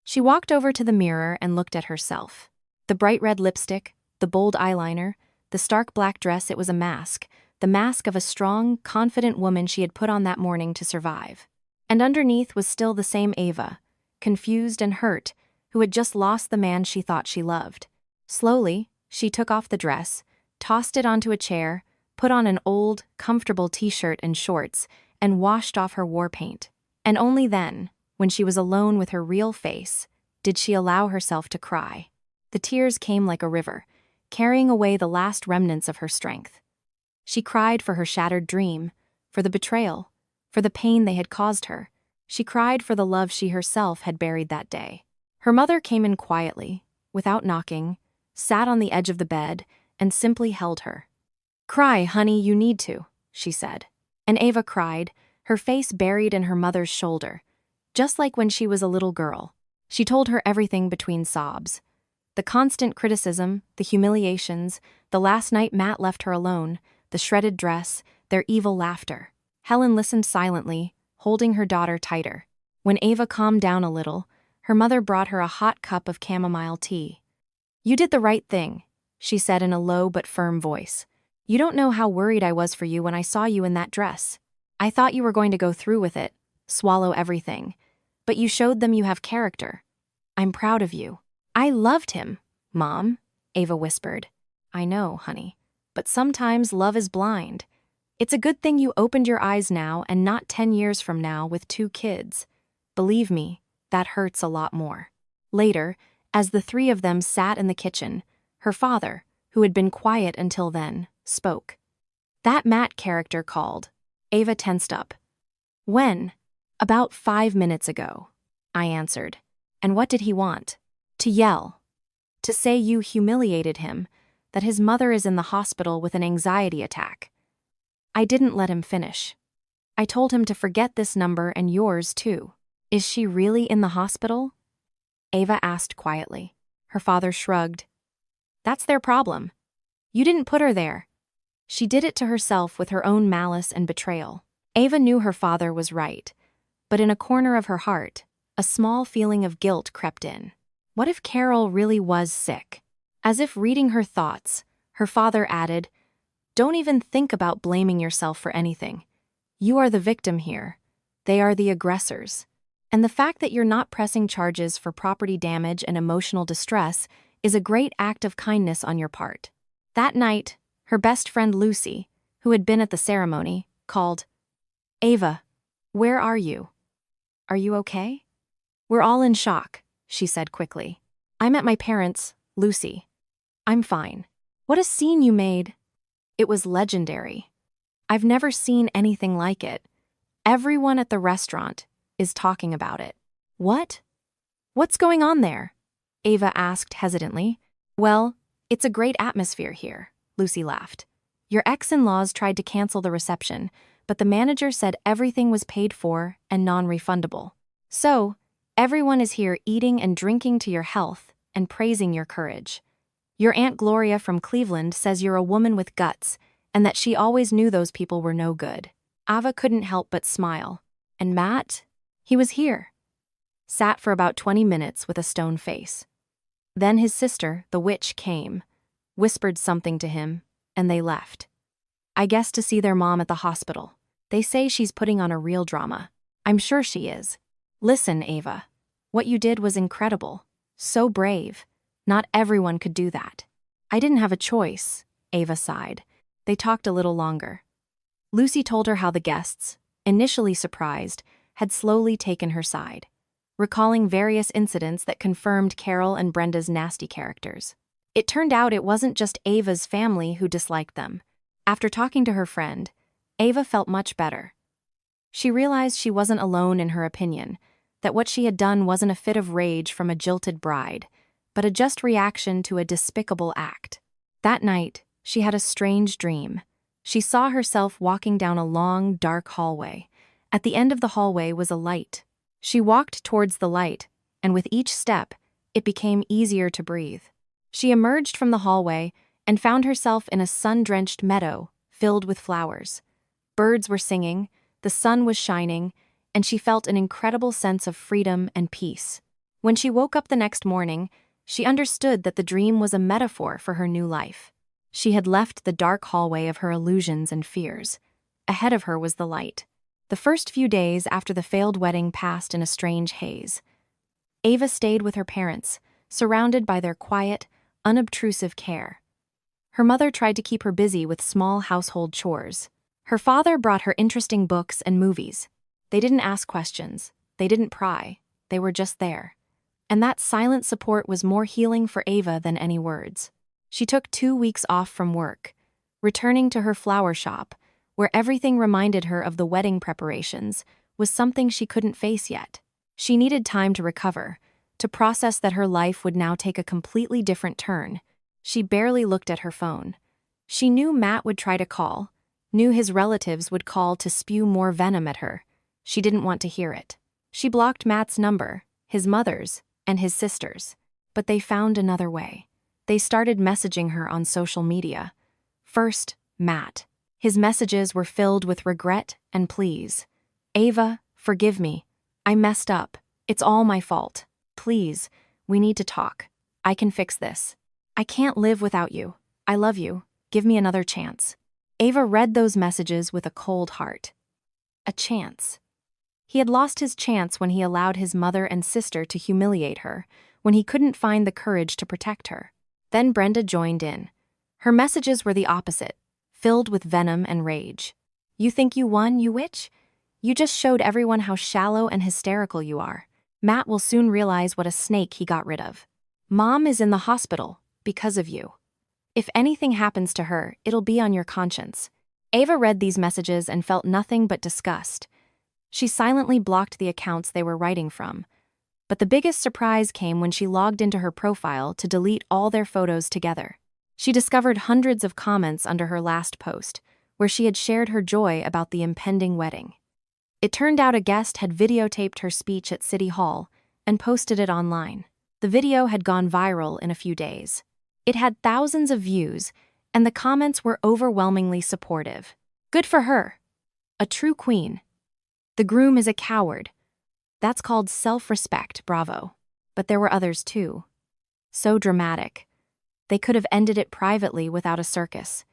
A: She walked over to the mirror and looked at herself. The bright red lipstick, the bold eyeliner, the stark black dress, it was a mask, the mask of a strong, confident woman she had put on that morning to survive. And underneath was still the same Ava, confused and hurt, who had just lost the man she thought she loved. Slowly, she took off the dress, tossed it onto a chair, put on an old, comfortable t-shirt and shorts, and washed off her war paint. And only then, when she was alone with her real face, did she allow herself to cry. The tears came like a river, carrying away the last remnants of her strength. She cried for her shattered dream, for the betrayal, for the pain they had caused her. She cried for the love she herself had buried that day. Her mother came in quietly, without knocking, sat on the edge of the bed, and simply held her. "Cry, honey, you need to," she said. And Ava cried, her face buried in her mother's shoulder, just like when she was a little girl. She told her everything between sobs. The constant criticism, the humiliations, the last night Matt left her alone, the shredded dress, their evil laughter. Helen listened silently, holding her daughter tighter. When Ava calmed down a little, her mother brought her a hot cup of chamomile tea. "You did the right thing," she said in a low but firm voice. "You don't know how worried I was for you when I saw you in that dress. I thought you were going to go through with it, swallow everything. But you showed them you have character. I'm proud of you." "I loved him, Mom," Ava whispered. "I know, honey. But sometimes love is blind. It's a good thing you opened your eyes now and not 10 years from now with 2 kids. Believe me, that hurts a lot more." Later, as the 3 of them sat in the kitchen, her father, who had been quiet until then, spoke. "That Matt character called." Ava tensed up. "When?" "About 5 minutes ago," I answered. "And what did he want?" "To yell. To say you humiliated him, that his mother is in the hospital with an anxiety attack." I didn't let him finish. I told him to forget this number and yours too. "Is she really in the hospital?" Ava asked quietly. Her father shrugged. "That's their problem. You didn't put her there. She did it to herself with her own malice and betrayal." Ava knew her father was right, but in a corner of her heart, a small feeling of guilt crept in. What if Carol really was sick? As if reading her thoughts, her father added, "Don't even think about blaming yourself for anything. You are the victim here. They are the aggressors. And the fact that you're not pressing charges for property damage and emotional distress is a great act of kindness on your part." That night, her best friend Lucy, who had been at the ceremony, called. "Ava, where are you? Are you okay?" "We're all in shock," she said quickly. "I'm at my parents', Lucy. I'm fine." "What a scene you made." It was legendary. I've never seen anything like it. Everyone at the restaurant is talking about it. "What? What's going on there?" Ava asked hesitantly. "Well, it's a great atmosphere here," Lucy laughed. "Your ex-in-laws tried to cancel the reception, but the manager said everything was paid for and non-refundable. So, everyone is here eating and drinking to your health and praising your courage. Your Aunt Gloria from Cleveland says you're a woman with guts and that she always knew those people were no good." Ava couldn't help but smile. "And Matt? He was here." Sat for about 20 minutes with a stone face. Then his sister, the witch, came, whispered something to him, and they left. I guess to see their mom at the hospital. They say she's putting on a real drama. I'm sure she is. Listen, Ava. What you did was incredible. So brave. Not everyone could do that. I didn't have a choice, Ava sighed. They talked a little longer. Lucy told her how the guests, initially surprised, had slowly taken her side, recalling various incidents that confirmed Carol and Brenda's nasty characters. It turned out it wasn't just Ava's family who disliked them. After talking to her friend, Ava felt much better. She realized she wasn't alone in her opinion, that what she had done wasn't a fit of rage from a jilted bride, but a just reaction to a despicable act. That night, she had a strange dream. She saw herself walking down a long, dark hallway. At the end of the hallway was a light. She walked towards the light, and with each step, it became easier to breathe. She emerged from the hallway and found herself in a sun-drenched meadow filled with flowers. Birds were singing, the sun was shining, and she felt an incredible sense of freedom and peace. When she woke up the next morning, she understood that the dream was a metaphor for her new life. She had left the dark hallway of her illusions and fears. Ahead of her was the light. The first few days after the failed wedding passed in a strange haze. Ava stayed with her parents, surrounded by their quiet, unobtrusive care. Her mother tried to keep her busy with small household chores. Her father brought her interesting books and movies. They didn't ask questions. They didn't pry. They were just there. And that silent support was more healing for Ava than any words. She took 2 weeks off from work, returning to her flower shop, where everything reminded her of the wedding preparations, was something she couldn't face yet. She needed time to recover, to process that her life would now take a completely different turn. She barely looked at her phone. She knew Matt would try to call, knew his relatives would call to spew more venom at her. She didn't want to hear it. She blocked Matt's number, his mother's, and his sister's. But they found another way. They started messaging her on social media. First, Matt. His messages were filled with regret and pleas. "Ava, forgive me. I messed up. It's all my fault. Please, we need to talk. I can fix this. I can't live without you. I love you. Give me another chance." Ava read those messages with a cold heart. A chance. He had lost his chance when he allowed his mother and sister to humiliate her, when he couldn't find the courage to protect her. Then Brenda joined in. Her messages were the opposite, filled with venom and rage. "You think you won, you witch? You just showed everyone how shallow and hysterical you are. Matt will soon realize what a snake he got rid of. Mom is in the hospital because of you. If anything happens to her, it'll be on your conscience." Ava read these messages and felt nothing but disgust. She silently blocked the accounts they were writing from. But the biggest surprise came when she logged into her profile to delete all their photos together. She discovered hundreds of comments under her last post, where she had shared her joy about the impending wedding. It turned out a guest had videotaped her speech at City Hall and posted it online. The video had gone viral in a few days. It had thousands of views, and the comments were overwhelmingly supportive. Good for her. A true queen. The groom is a coward. That's called self-respect, bravo. But there were others too. So dramatic. They could have ended it privately without a circus.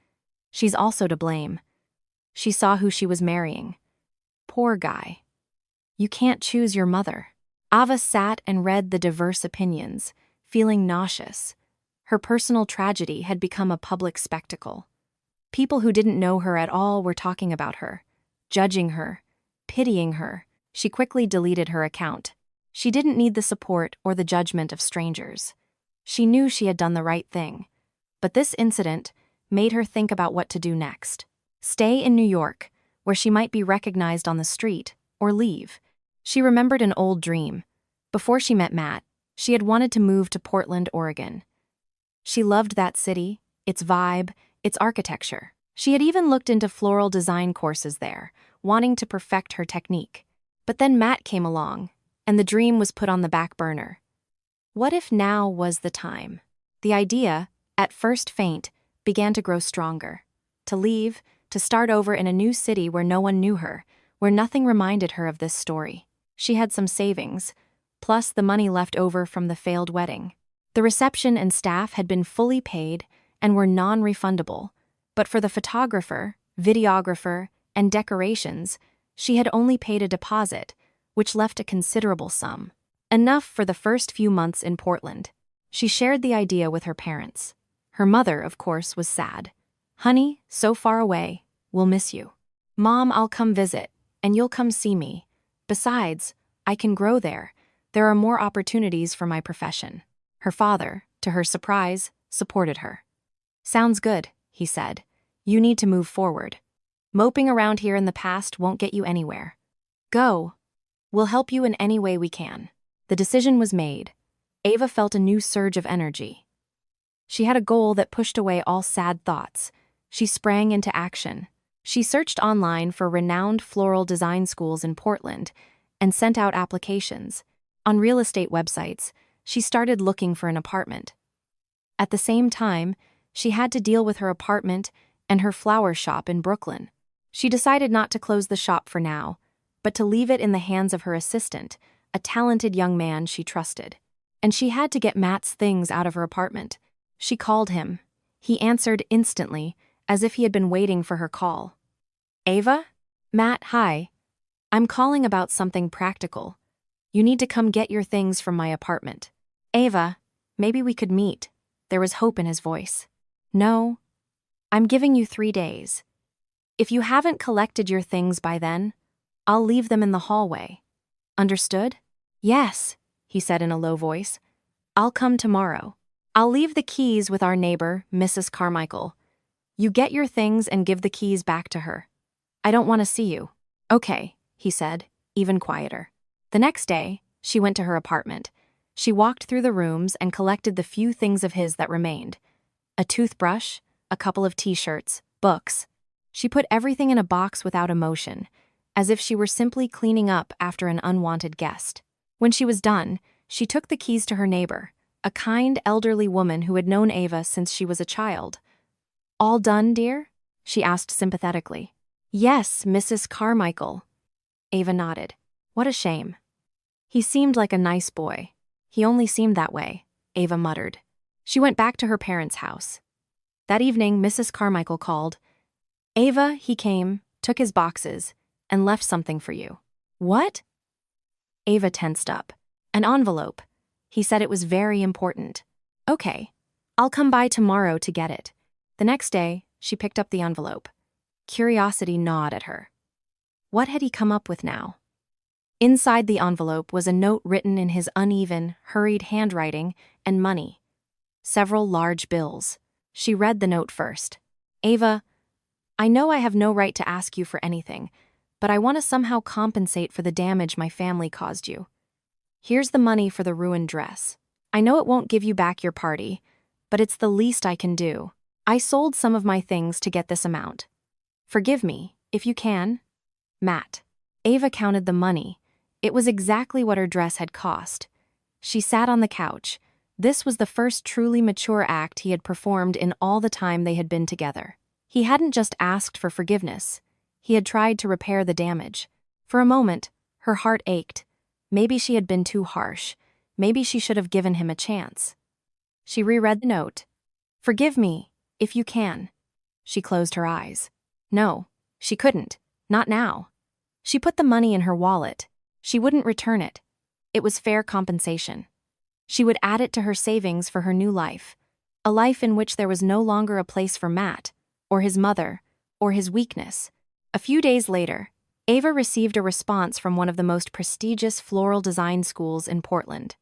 A: She's also to blame. She saw who she was marrying. Poor guy. You can't choose your mother. Ava sat and read the diverse opinions, feeling nauseous. Her personal tragedy had become a public spectacle. People who didn't know her at all were talking about her, judging her, pitying her. She quickly deleted her account. She didn't need the support or the judgment of strangers. She knew she had done the right thing. But this incident made her think about what to do next. Stay in New York, where she might be recognized on the street, or leave. She remembered an old dream. Before she met Matt, she had wanted to move to Portland, Oregon. She loved that city, its vibe, its architecture. She had even looked into floral design courses there, wanting to perfect her technique. But then Matt came along, and the dream was put on the back burner. What if now was the time? The idea, at first faint, began to grow stronger. To leave, to start over in a new city where no one knew her, where nothing reminded her of this story. She had some savings, plus the money left over from the failed wedding. The reception and staff had been fully paid and were non-refundable, but for the photographer, videographer, and decorations, she had only paid a deposit, which left a considerable sum. Enough for the first few months in Portland. She shared the idea with her parents. Her mother, of course, was sad. "Honey, so far away, we'll miss you." "Mom, I'll come visit, and you'll come see me. Besides, I can grow there. There are more opportunities for my profession." Her father, to her surprise, supported her. "Sounds good," he said. "You need to move forward. Moping around here in the past won't get you anywhere. Go. We'll help you in any way we can." The decision was made. Ava felt a new surge of energy. She had a goal that pushed away all sad thoughts. She sprang into action. She searched online for renowned floral design schools in Portland and sent out applications. On real estate websites, she started looking for an apartment. At the same time, she had to deal with her apartment and her flower shop in Brooklyn. She decided not to close the shop for now, but to leave it in the hands of her assistant, a talented young man she trusted. And she had to get Matt's things out of her apartment. She called him. He answered instantly, as if he had been waiting for her call. "Ava? Matt, hi. I'm calling about something practical. You need to come get your things from my apartment. Ava, maybe we could meet. There was hope in his voice. No, I'm giving you 3 days. If you haven't collected your things by then, I'll leave them in the hallway. Understood? Yes, he said in a low voice. I'll come tomorrow. I'll leave the keys with our neighbor, Mrs. Carmichael. You get your things and give the keys back to her. I don't want to see you. Okay, he said, even quieter. The next day, she went to her apartment. She walked through the rooms and collected the few things of his that remained. A toothbrush, a couple of t-shirts, books. She put everything in a box without emotion, as if she were simply cleaning up after an unwanted guest. When she was done, she took the keys to her neighbor, a kind elderly woman who had known Ava since she was a child. All done, dear? She asked sympathetically. Yes, Mrs. Carmichael. Ava nodded. What a shame. He seemed like a nice boy. He only seemed that way, Ava muttered. She went back to her parents' house. That evening, Mrs. Carmichael called. Ava, he came, took his boxes, and left something for you. What? Ava tensed up. An envelope. He said it was very important. Okay, I'll come by tomorrow to get it. The next day, she picked up the envelope. Curiosity gnawed at her. What had he come up with now? Inside the envelope was a note written in his uneven, hurried handwriting and money. Several large bills. She read the note first. Ava, I know I have no right to ask you for anything, but I want to somehow compensate for the damage my family caused you. Here's the money for the ruined dress. I know it won't give you back your party, but it's the least I can do. I sold some of my things to get this amount. Forgive me, if you can. Matt. Ava counted the money. It was exactly what her dress had cost. She sat on the couch. This was the first truly mature act he had performed in all the time they had been together. He hadn't just asked for forgiveness. He had tried to repair the damage. For a moment, her heart ached. Maybe she had been too harsh. Maybe she should have given him a chance. She reread the note. Forgive me, if you can. She closed her eyes. No, she couldn't. Not now. She put the money in her wallet. She wouldn't return it. It was fair compensation. She would add it to her savings for her new life. A life in which there was no longer a place for Matt, or his mother, or his weakness. A few days later, Ava received a response from one of the most prestigious floral design schools in Portland.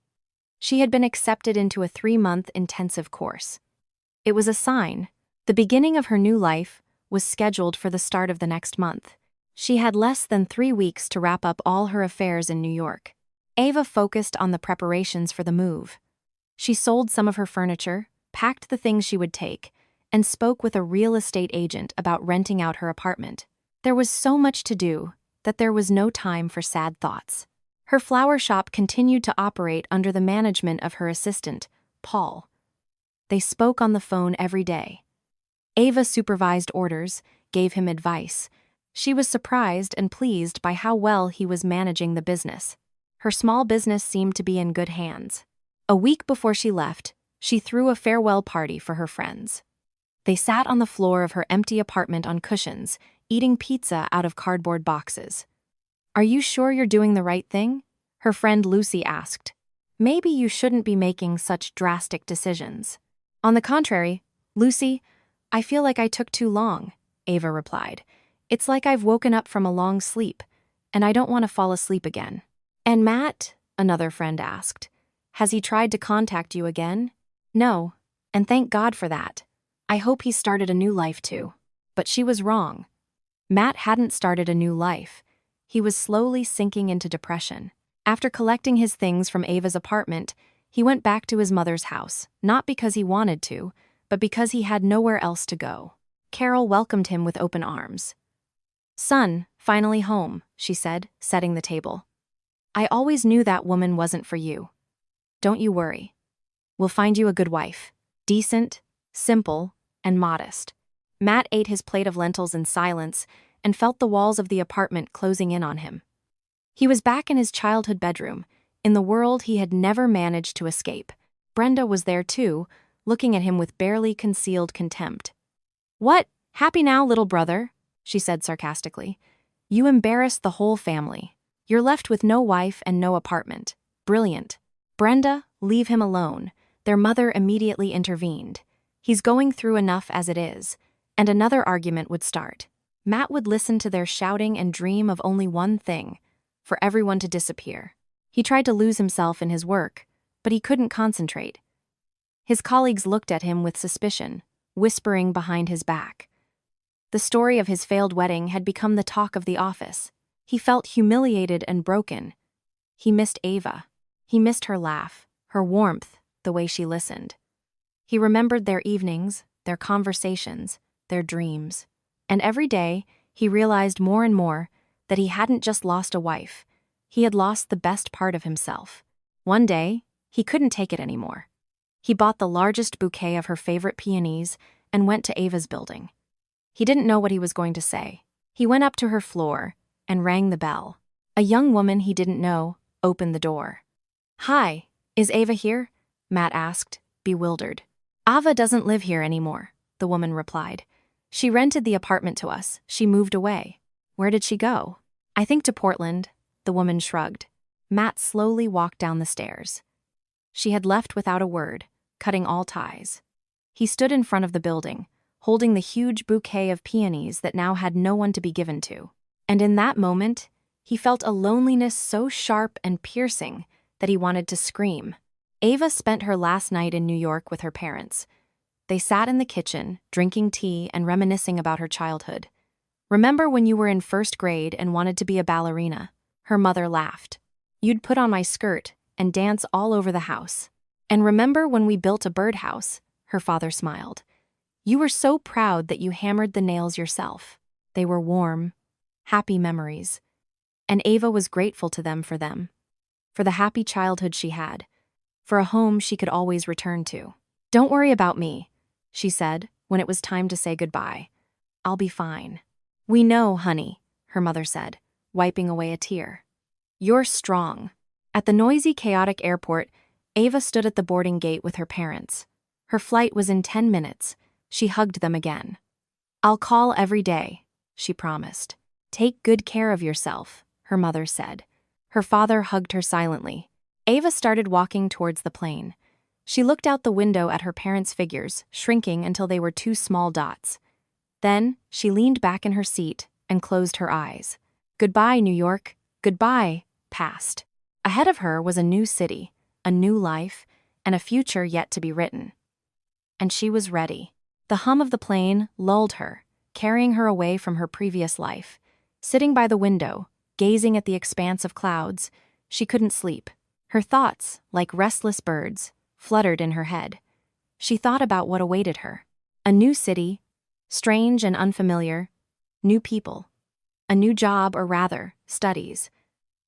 A: She had been accepted into a 3-month intensive course. It was a sign. The beginning of her new life was scheduled for the start of the next month. She had less than 3 weeks to wrap up all her affairs in New York. Ava focused on the preparations for the move. She sold some of her furniture, packed the things she would take, and spoke with a real estate agent about renting out her apartment. There was so much to do that there was no time for sad thoughts. Her flower shop continued to operate under the management of her assistant, Paul. They spoke on the phone every day. Ava supervised orders, gave him advice. She was surprised and pleased by how well he was managing the business. Her small business seemed to be in good hands. A week before she left, she threw a farewell party for her friends. They sat on the floor of her empty apartment on cushions, eating pizza out of cardboard boxes. Are you sure you're doing the right thing? Her friend Lucy asked. Maybe you shouldn't be making such drastic decisions. On the contrary, Lucy, I feel like I took too long, Ava replied. It's like I've woken up from a long sleep, and I don't want to fall asleep again. And Matt? Another friend asked. Has he tried to contact you again? No, and thank God for that. I hope he started a new life too. But she was wrong. Matt hadn't started a new life. He was slowly sinking into depression. After collecting his things from Ava's apartment, he went back to his mother's house, not because he wanted to, but because he had nowhere else to go. Carol welcomed him with open arms. Son, finally home, she said, setting the table. I always knew that woman wasn't for you. Don't you worry. We'll find you a good wife. Decent, simple, and modest. Matt ate his plate of lentils in silence and felt the walls of the apartment closing in on him. He was back in his childhood bedroom, in the world he had never managed to escape. Brenda was there too, looking at him with barely concealed contempt. What, happy now, little brother? She said sarcastically. You embarrassed the whole family. You're left with no wife and no apartment. Brilliant. Brenda, leave him alone. Their mother immediately intervened. He's going through enough as it is. And another argument would start. Matt would listen to their shouting and dream of only one thing: for everyone to disappear. He tried to lose himself in his work, but he couldn't concentrate. His colleagues looked at him with suspicion, whispering behind his back. The story of his failed wedding had become the talk of the office. He felt humiliated and broken. He missed Ava. He missed her laugh, her warmth, the way she listened. He remembered their evenings, their conversations, their dreams. And every day, he realized more and more that he hadn't just lost a wife. He had lost the best part of himself. One day, he couldn't take it anymore. He bought the largest bouquet of her favorite peonies and went to Ava's building. He didn't know what he was going to say. He went up to her floor and rang the bell. A young woman he didn't know opened the door. "Hi, is Ava here?" Matt asked, bewildered. "Ava doesn't live here anymore," the woman replied. "She rented the apartment to us. She moved away." "Where did she go?" "I think to Portland," the woman shrugged. Matt slowly walked down the stairs. She had left without a word, cutting all ties. He stood in front of the building, holding the huge bouquet of peonies that now had no one to be given to. And in that moment, he felt a loneliness so sharp and piercing that he wanted to scream. Ava spent her last night in New York with her parents. They sat in the kitchen, drinking tea and reminiscing about her childhood. "Remember when you were in first grade and wanted to be a ballerina?" Her mother laughed. "You'd put on my skirt and dance all over the house." "And remember when we built a birdhouse?" Her father smiled. "You were so proud that you hammered the nails yourself." They were warm, happy memories. And Ava was grateful to them, for the happy childhood she had, for a home she could always return to. "Don't worry about me," she said when it was time to say goodbye. "I'll be fine." "We know, honey," her mother said, wiping away a tear. "You're strong." At the noisy, chaotic airport, Ava stood at the boarding gate with her parents. Her flight was in 10 minutes. She hugged them again. "I'll call every day," she promised. "Take good care of yourself," her mother said. Her father hugged her silently. Ava started walking towards the plane. She looked out the window at her parents' figures, shrinking until they were 2 small dots. Then, she leaned back in her seat and closed her eyes. Goodbye, New York. Goodbye, past. Ahead of her was a new city, a new life, and a future yet to be written. And she was ready. The hum of the plane lulled her, carrying her away from her previous life. Sitting by the window, gazing at the expanse of clouds, she couldn't sleep. Her thoughts, like restless birds, fluttered in her head. She thought about what awaited her. A new city, strange and unfamiliar, new people, a new job, or rather, studies.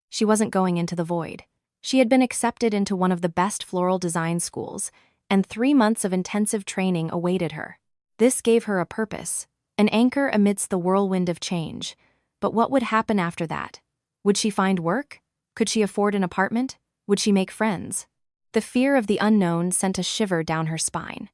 A: She wasn't going into the void. She had been accepted into one of the best floral design schools, and 3 months of intensive training awaited her. This gave her a purpose, an anchor amidst the whirlwind of change. But what would happen after that? Would she find work? Could she afford an apartment? Would she make friends? The fear of the unknown sent a shiver down her spine.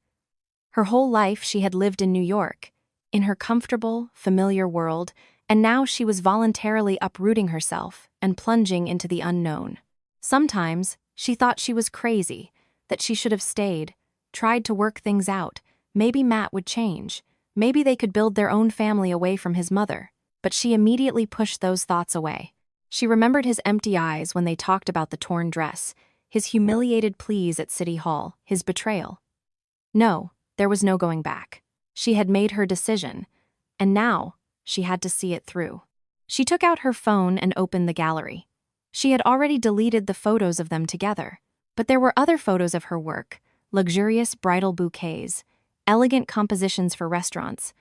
A: Her whole life she had lived in New York, in her comfortable, familiar world, and now she was voluntarily uprooting herself and plunging into the unknown. Sometimes she thought she was crazy, that she should have stayed, tried to work things out. Maybe Matt would change. Maybe they could build their own family away from his mother. But she immediately pushed those thoughts away. She remembered his empty eyes when they talked about the torn dress, his humiliated pleas at City Hall, his betrayal. No, there was no going back. She had made her decision, and now she had to see it through. She took out her phone and opened the gallery. She had already deleted the photos of them together, but there were other photos of her work: luxurious bridal bouquets, elegant compositions for restaurants,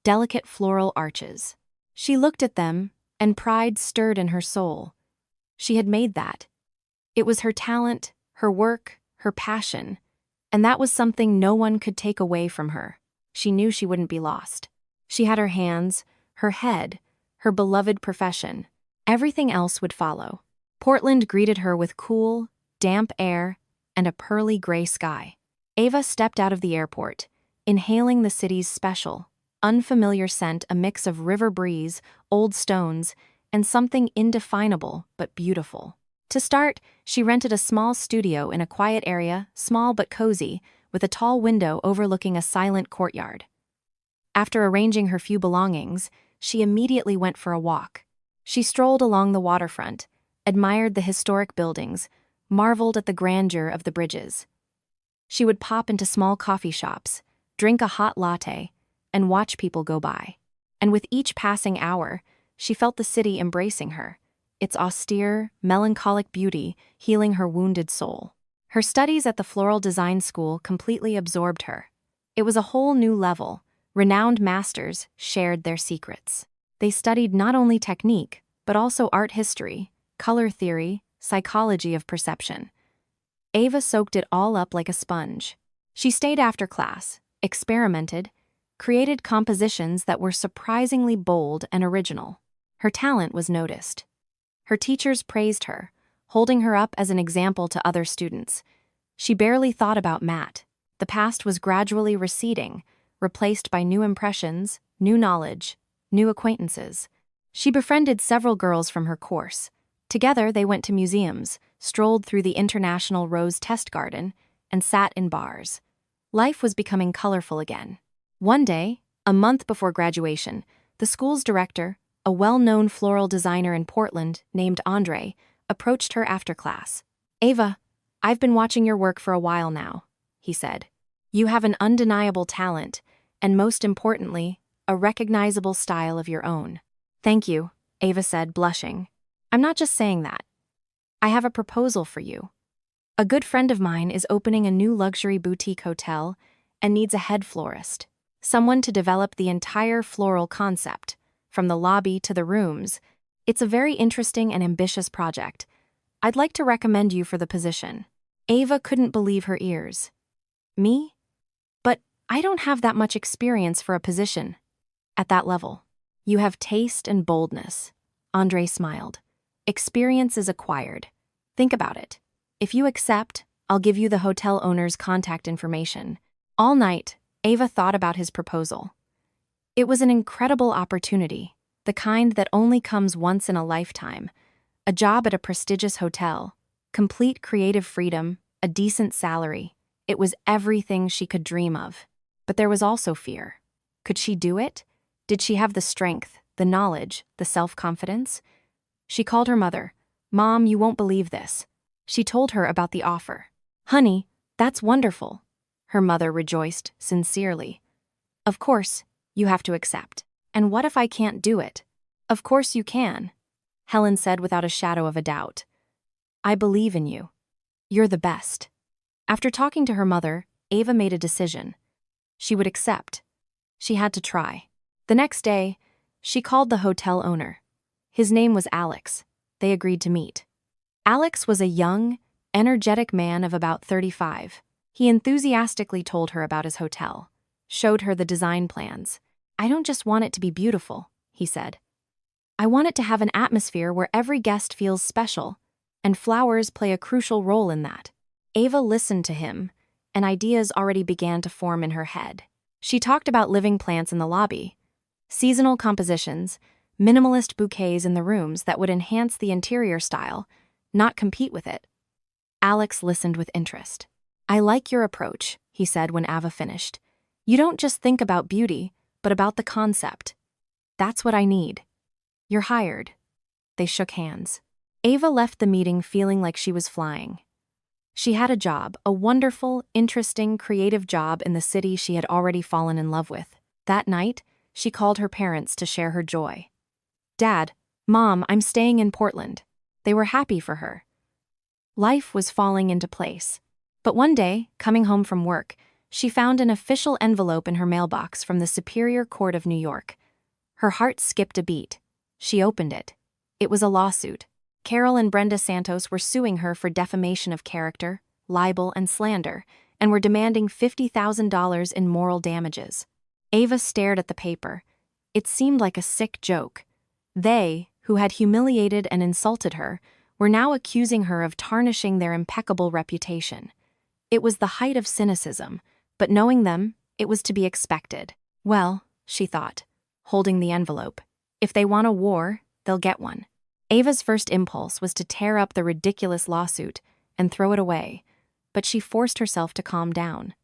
A: delicate floral arches. She looked at them, and pride stirred in her soul. She had made that. It was her talent, her work, her passion, and that was something no one could take away from her. She knew she wouldn't be lost. She had her hands, her head, her beloved profession. Everything else would follow. Portland greeted her with cool, damp air and a pearly gray sky. Ava stepped out of the airport, inhaling the city's special, unfamiliar scent, a mix of river breeze, old stones, and something indefinable but beautiful. To start, she rented a small studio in a quiet area, small but cozy, with a tall window overlooking a silent courtyard. After arranging her few belongings, she immediately went for a walk. She strolled along the waterfront, admired the historic buildings, marveled at the grandeur of the bridges. She would pop into small coffee shops, drink a hot latte, and watch people go by. And with each passing hour, she felt the city embracing her, its austere, melancholic beauty healing her wounded soul. Her studies at the Floral Design School completely absorbed her. It was a whole new level. Renowned masters shared their secrets. They studied not only technique, but also art history, color theory, psychology of perception. Ava soaked it all up like a sponge. She stayed after class, experimented, created compositions that were surprisingly bold and original. Her talent was noticed. Her teachers praised her, holding her up as an example to other students. She barely thought about Matt. The past was gradually receding, replaced by new impressions, new knowledge, new acquaintances. She befriended several girls from her course. Together, they went to museums, strolled through the International Rose Test Garden, and sat in bars. Life was becoming colorful again. One day, a month before graduation, the school's director, a well-known floral designer in Portland named Andre, approached her after class. "Ava, I've been watching your work for a while now," he said. "You have an undeniable talent, and most importantly, a recognizable style of your own." "Thank you," Ava said, blushing. "I'm not just saying that. I have a proposal for you. A good friend of mine is opening a new luxury boutique hotel and needs a head florist, someone to develop the entire floral concept, from the lobby to the rooms. It's a very interesting and ambitious project. I'd like to recommend you for the position." Ava couldn't believe her ears. "Me? But I don't have that much experience for a position at that level." "You have taste and boldness," Andre smiled. "Experience is acquired. Think about it. If you accept, I'll give you the hotel owner's contact information." All night, Ava thought about his proposal. It was an incredible opportunity, the kind that only comes once in a lifetime. A job at a prestigious hotel, complete creative freedom, a decent salary. It was everything she could dream of. But there was also fear. Could she do it? Did she have the strength, the knowledge, the self-confidence? She called her mother. "Mom, you won't believe this." She told her about the offer. "Honey, that's wonderful." Her mother rejoiced sincerely. "Of course, you have to accept. And what if I can't do it?" "Of course you can," Helen said without a shadow of a doubt. "I believe in you. You're the best." After talking to her mother, Ava made a decision. She would accept. She had to try. The next day, she called the hotel owner. His name was Alex. They agreed to meet. Alex was a young, energetic man of about 35. He enthusiastically told her about his hotel, showed her the design plans. "I don't just want it to be beautiful," he said. "I want it to have an atmosphere where every guest feels special, and flowers play a crucial role in that." Ava listened to him, and ideas already began to form in her head. She talked about living plants in the lobby, seasonal compositions, minimalist bouquets in the rooms that would enhance the interior style, not compete with it. Alex listened with interest. "I like your approach," he said when Ava finished. "You don't just think about beauty, but about the concept. That's what I need. You're hired." They shook hands. Ava left the meeting feeling like she was flying. She had a job, a wonderful, interesting, creative job in the city she had already fallen in love with. That night, she called her parents to share her joy. "Dad, Mom, I'm staying in Portland." They were happy for her. Life was falling into place. But one day, coming home from work, she found an official envelope in her mailbox from the Superior Court of New York. Her heart skipped a beat. She opened it. It was a lawsuit. Carol and Brenda Santos were suing her for defamation of character, libel, and slander, and were demanding $50,000 in moral damages. Ava stared at the paper. It seemed like a sick joke. They, who had humiliated and insulted her, were now accusing her of tarnishing their impeccable reputation. It was the height of cynicism, but knowing them, it was to be expected. Well, she thought, holding the envelope, if they want a war, they'll get one. Ava's first impulse was to tear up the ridiculous lawsuit and throw it away, but she forced herself to calm down.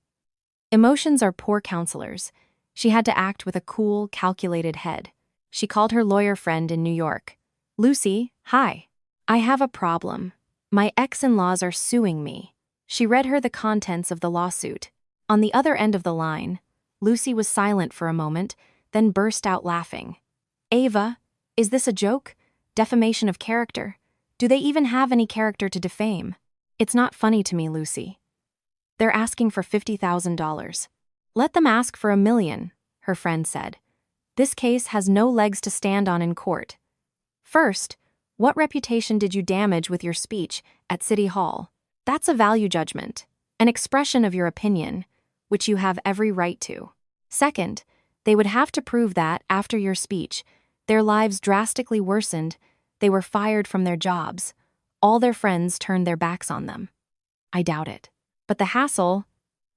A: Emotions are poor counselors. She had to act with a cool, calculated head. She called her lawyer friend in New York. "Lucy, hi. I have a problem. My ex-in-laws are suing me." She read her the contents of the lawsuit. On the other end of the line, Lucy was silent for a moment, then burst out laughing. "Ava, is this a joke? Defamation of character? Do they even have any character to defame? It's not funny to me, Lucy. They're asking for $50,000. Let them ask for $1 million, her friend said. This case has no legs to stand on in court. First, what reputation did you damage with your speech at City Hall? That's a value judgment, an expression of your opinion, which you have every right to. Second, they would have to prove that, after your speech, their lives drastically worsened, they were fired from their jobs, all their friends turned their backs on them. I doubt it. But the hassle,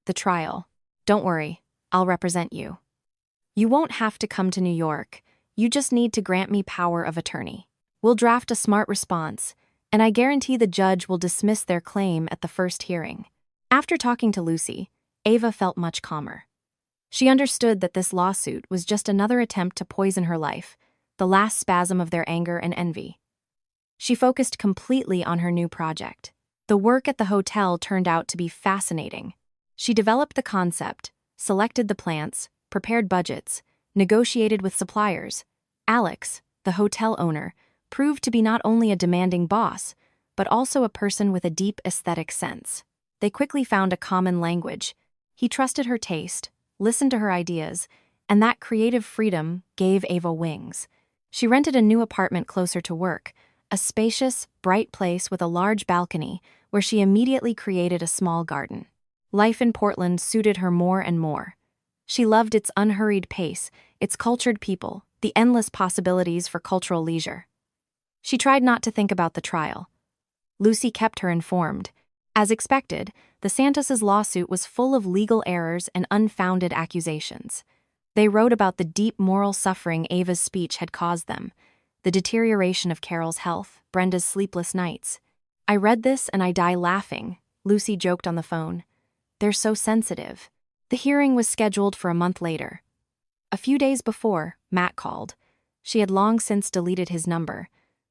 A: the trial, don't worry, I'll represent you. You won't have to come to New York, you just need to grant me power of attorney. We'll draft a smart response, and I guarantee the judge will dismiss their claim at the first hearing. After talking to Lucy, Ava felt much calmer. She understood that this lawsuit was just another attempt to poison her life, the last spasm of their anger and envy. She focused completely on her new project. The work at the hotel turned out to be fascinating. She developed the concept, selected the plants, prepared budgets, negotiated with suppliers. Alex, the hotel owner, proved to be not only a demanding boss, but also a person with a deep aesthetic sense. They quickly found a common language. He trusted her taste, listened to her ideas, and that creative freedom gave Ava wings. She rented a new apartment closer to work, a spacious, bright place with a large balcony where she immediately created a small garden. Life in Portland suited her more and more. She loved its unhurried pace, its cultured people, the endless possibilities for cultural leisure. She tried not to think about the trial. Lucy kept her informed. As expected, the Santos' lawsuit was full of legal errors and unfounded accusations. They wrote about the deep moral suffering Ava's speech had caused them, the deterioration of Carol's health, Brenda's sleepless nights. I read this and I die laughing, Lucy joked on the phone. They're so sensitive. The hearing was scheduled for a month later. A few days before, Matt called. She had long since deleted his number,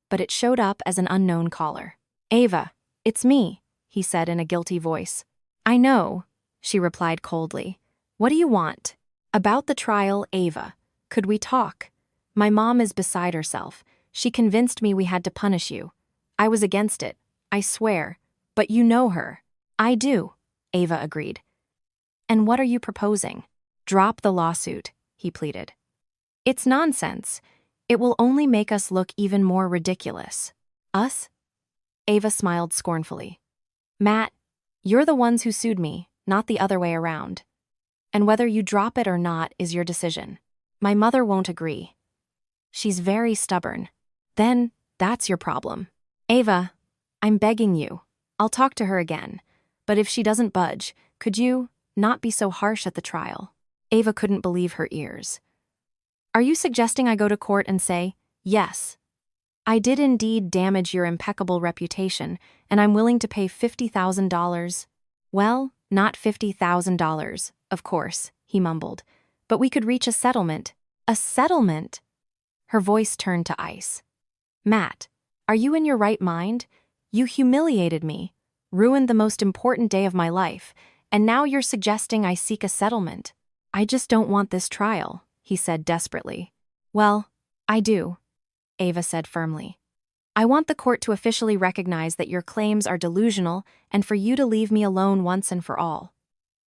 A: but it showed up as an unknown caller. "Ava, it's me," he said in a guilty voice. "I know," she replied coldly. "What do you want?" "About the trial, Ava. Could we talk? My mom is beside herself. She convinced me we had to punish you. I was against it, I swear. But you know her." "I do," Ava agreed. "And what are you proposing?" "Drop the lawsuit," he pleaded. "It's nonsense. It will only make us look even more ridiculous." "Us?" Ava smiled scornfully. "Matt, you're the ones who sued me, not the other way around. And whether you drop it or not is your decision. My mother won't agree. She's very stubborn. Then, that's your problem. Ava, I'm begging you. I'll talk to her again. But if she doesn't budge, could you not be so harsh at the trial?" Ava couldn't believe her ears. "Are you suggesting I go to court and say, yes, I did indeed damage your impeccable reputation, and I'm willing to pay $50,000? "Well, not $50,000, of course," he mumbled. "But we could reach a settlement." "A settlement?" Her voice turned to ice. "Matt, are you in your right mind? You humiliated me, ruined the most important day of my life, and now you're suggesting I seek a settlement. I just don't want this trial," he said desperately. "Well, I do," Ava said firmly. "I want the court to officially recognize that your claims are delusional and for you to leave me alone once and for all."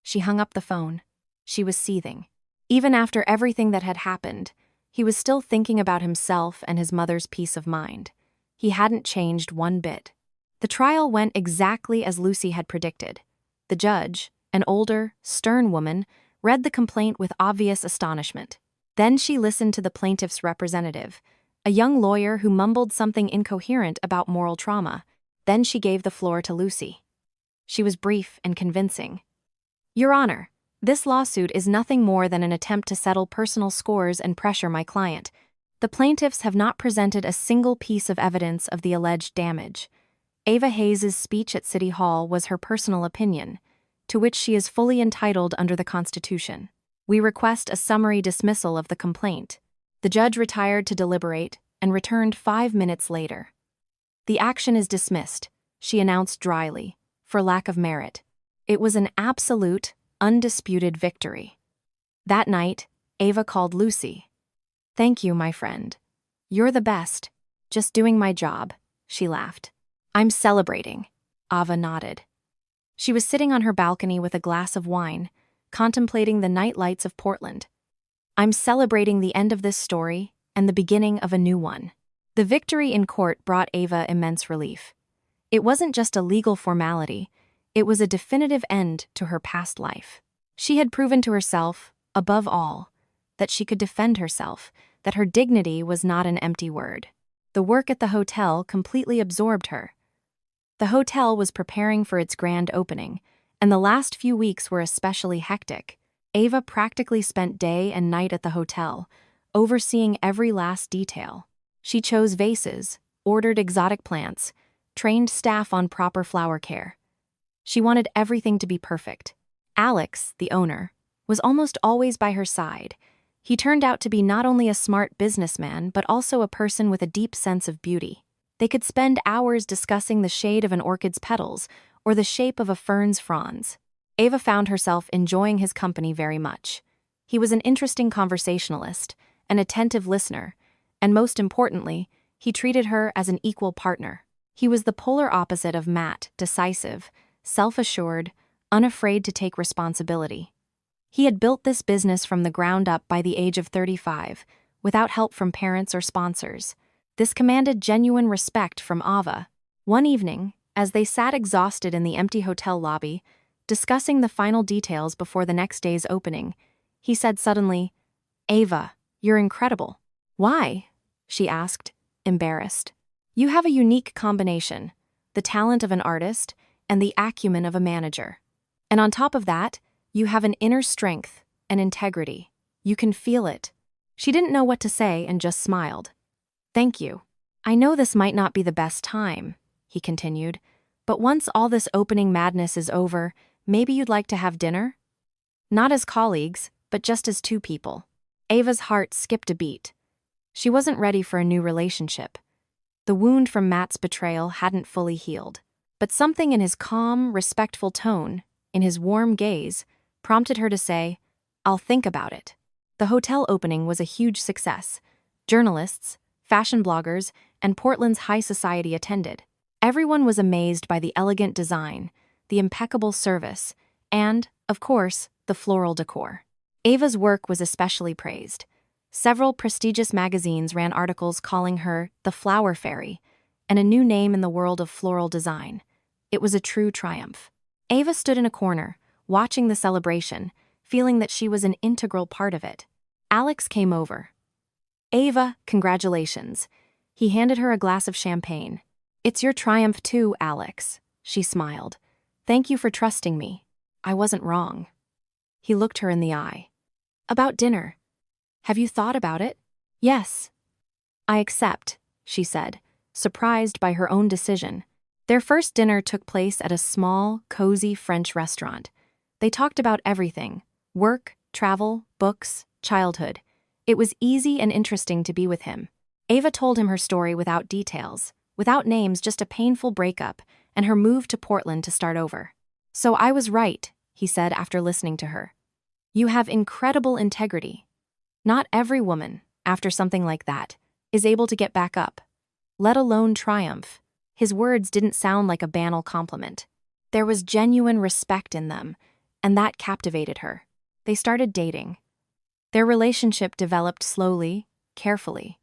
A: She hung up the phone. She was seething. Even after everything that had happened, he was still thinking about himself and his mother's peace of mind. He hadn't changed one bit. The trial went exactly as Lucy had predicted. The judge, an older, stern woman, read the complaint with obvious astonishment. Then she listened to the plaintiff's representative, a young lawyer who mumbled something incoherent about moral trauma. Then she gave the floor to Lucy. She was brief and convincing. "Your Honor, this lawsuit is nothing more than an attempt to settle personal scores and pressure my client. The plaintiffs have not presented a single piece of evidence of the alleged damage. Ava Hayes' speech at City Hall was her personal opinion, to which she is fully entitled under the Constitution. We request a summary dismissal of the complaint. The judge retired to deliberate and returned 5 minutes later. The action is dismissed, she announced dryly, for lack of merit. It was an absolute, undisputed victory. That night, Ava called Lucy. "Thank you, my friend. You're the best. Just doing my job," she laughed. "I'm celebrating," Ava nodded. She was sitting on her balcony with a glass of wine, contemplating the night lights of Portland. "I'm celebrating the end of this story and the beginning of a new one." The victory in court brought Ava immense relief. It wasn't just a legal formality, it was a definitive end to her past life. She had proven to herself, above all, that she could defend herself, that her dignity was not an empty word. The work at the hotel completely absorbed her. The hotel was preparing for its grand opening, and the last few weeks were especially hectic. Ava practically spent day and night at the hotel, overseeing every last detail. She chose vases, ordered exotic plants, trained staff on proper flower care. She wanted everything to be perfect. Alex, the owner, was almost always by her side. He turned out to be not only a smart businessman, but also a person with a deep sense of beauty. They could spend hours discussing the shade of an orchid's petals or the shape of a fern's fronds. Ava found herself enjoying his company very much. He was an interesting conversationalist, an attentive listener, and most importantly, he treated her as an equal partner. He was the polar opposite of Matt, decisive, self-assured, unafraid to take responsibility. He had built this business from the ground up by the age of 35, without help from parents or sponsors. This commanded genuine respect from Ava. One evening, as they sat exhausted in the empty hotel lobby, discussing the final details before the next day's opening, he said suddenly, "Ava, you're incredible." "Why?" she asked, embarrassed. "You have a unique combination, the talent of an artist and the acumen of a manager. And on top of that, you have an inner strength, an integrity. You can feel it." She didn't know what to say and just smiled. "Thank you. I know this might not be the best time," he continued, "but once all this opening madness is over, maybe you'd like to have dinner? Not as colleagues, but just as two people." Ava's heart skipped a beat. She wasn't ready for a new relationship. The wound from Matt's betrayal hadn't fully healed. But something in his calm, respectful tone, in his warm gaze, prompted her to say, "I'll think about it." The hotel opening was a huge success. Journalists, fashion bloggers, and Portland's high society attended. Everyone was amazed by the elegant design, the impeccable service, and, of course, the floral decor. Ava's work was especially praised. Several prestigious magazines ran articles calling her the Flower Fairy, and a new name in the world of floral design. It was a true triumph. Ava stood in a corner, watching the celebration, feeling that she was an integral part of it. Alex came over. "Ava, congratulations." He handed her a glass of champagne. "It's your triumph too, Alex," she smiled. "Thank you for trusting me. I wasn't wrong." He looked her in the eye. "About dinner. Have you thought about it?" "Yes." "I accept," she said, surprised by her own decision. Their first dinner took place at a small, cozy French restaurant. They talked about everything: work, travel, books, childhood. It was easy and interesting to be with him. Ava told him her story without details, without names, just a painful breakup, and her move to Portland to start over. "So I was right," he said after listening to her. "You have incredible integrity. Not every woman, after something like that, is able to get back up, let alone triumph." His words didn't sound like a banal compliment. There was genuine respect in them, and that captivated her. They started dating. Their relationship developed slowly, carefully.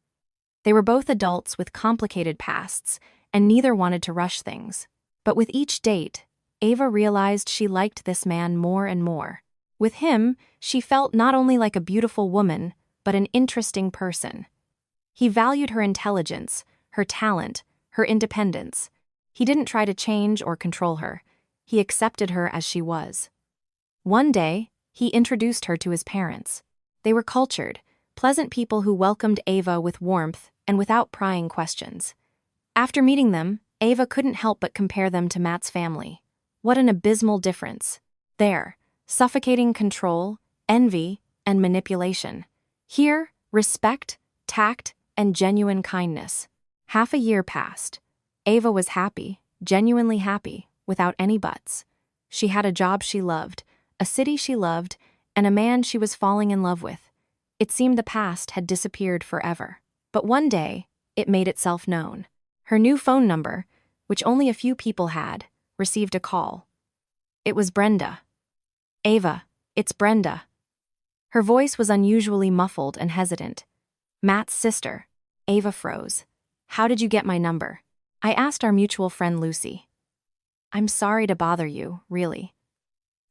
A: They were both adults with complicated pasts, and neither wanted to rush things. But with each date, Ava realized she liked this man more and more. With him, she felt not only like a beautiful woman, but an interesting person. He valued her intelligence, her talent, her independence. He didn't try to change or control her. He accepted her as she was. One day, he introduced her to his parents. They were cultured, pleasant people who welcomed Ava with warmth and without prying questions. After meeting them, Ava couldn't help but compare them to Matt's family. What an abysmal difference. There, suffocating control, envy, and manipulation. Here, respect, tact, and genuine kindness. Half a year passed. Ava was happy, genuinely happy, without any buts. She had a job she loved, a city she loved, and a man she was falling in love with. It seemed the past had disappeared forever. But one day, it made itself known. Her new phone number, which only a few people had, received a call. It was Brenda. "Ava, it's Brenda." Her voice was unusually muffled and hesitant. "Matt's sister." Ava froze. "How did you get my number?" "I asked our mutual friend Lucy." "I'm sorry to bother you, really.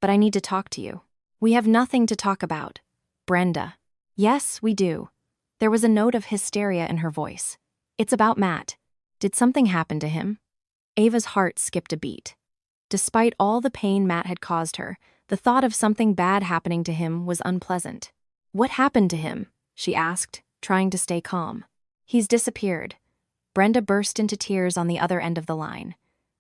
A: But I need to talk to you." "We have nothing to talk about." "Brenda." "Yes, we do." There was a note of hysteria in her voice. "It's about Matt. Did something happen to him?" Ava's heart skipped a beat. Despite all the pain Matt had caused her, the thought of something bad happening to him was unpleasant. "What happened to him?" she asked, trying to stay calm. "He's disappeared." Brenda burst into tears on the other end of the line.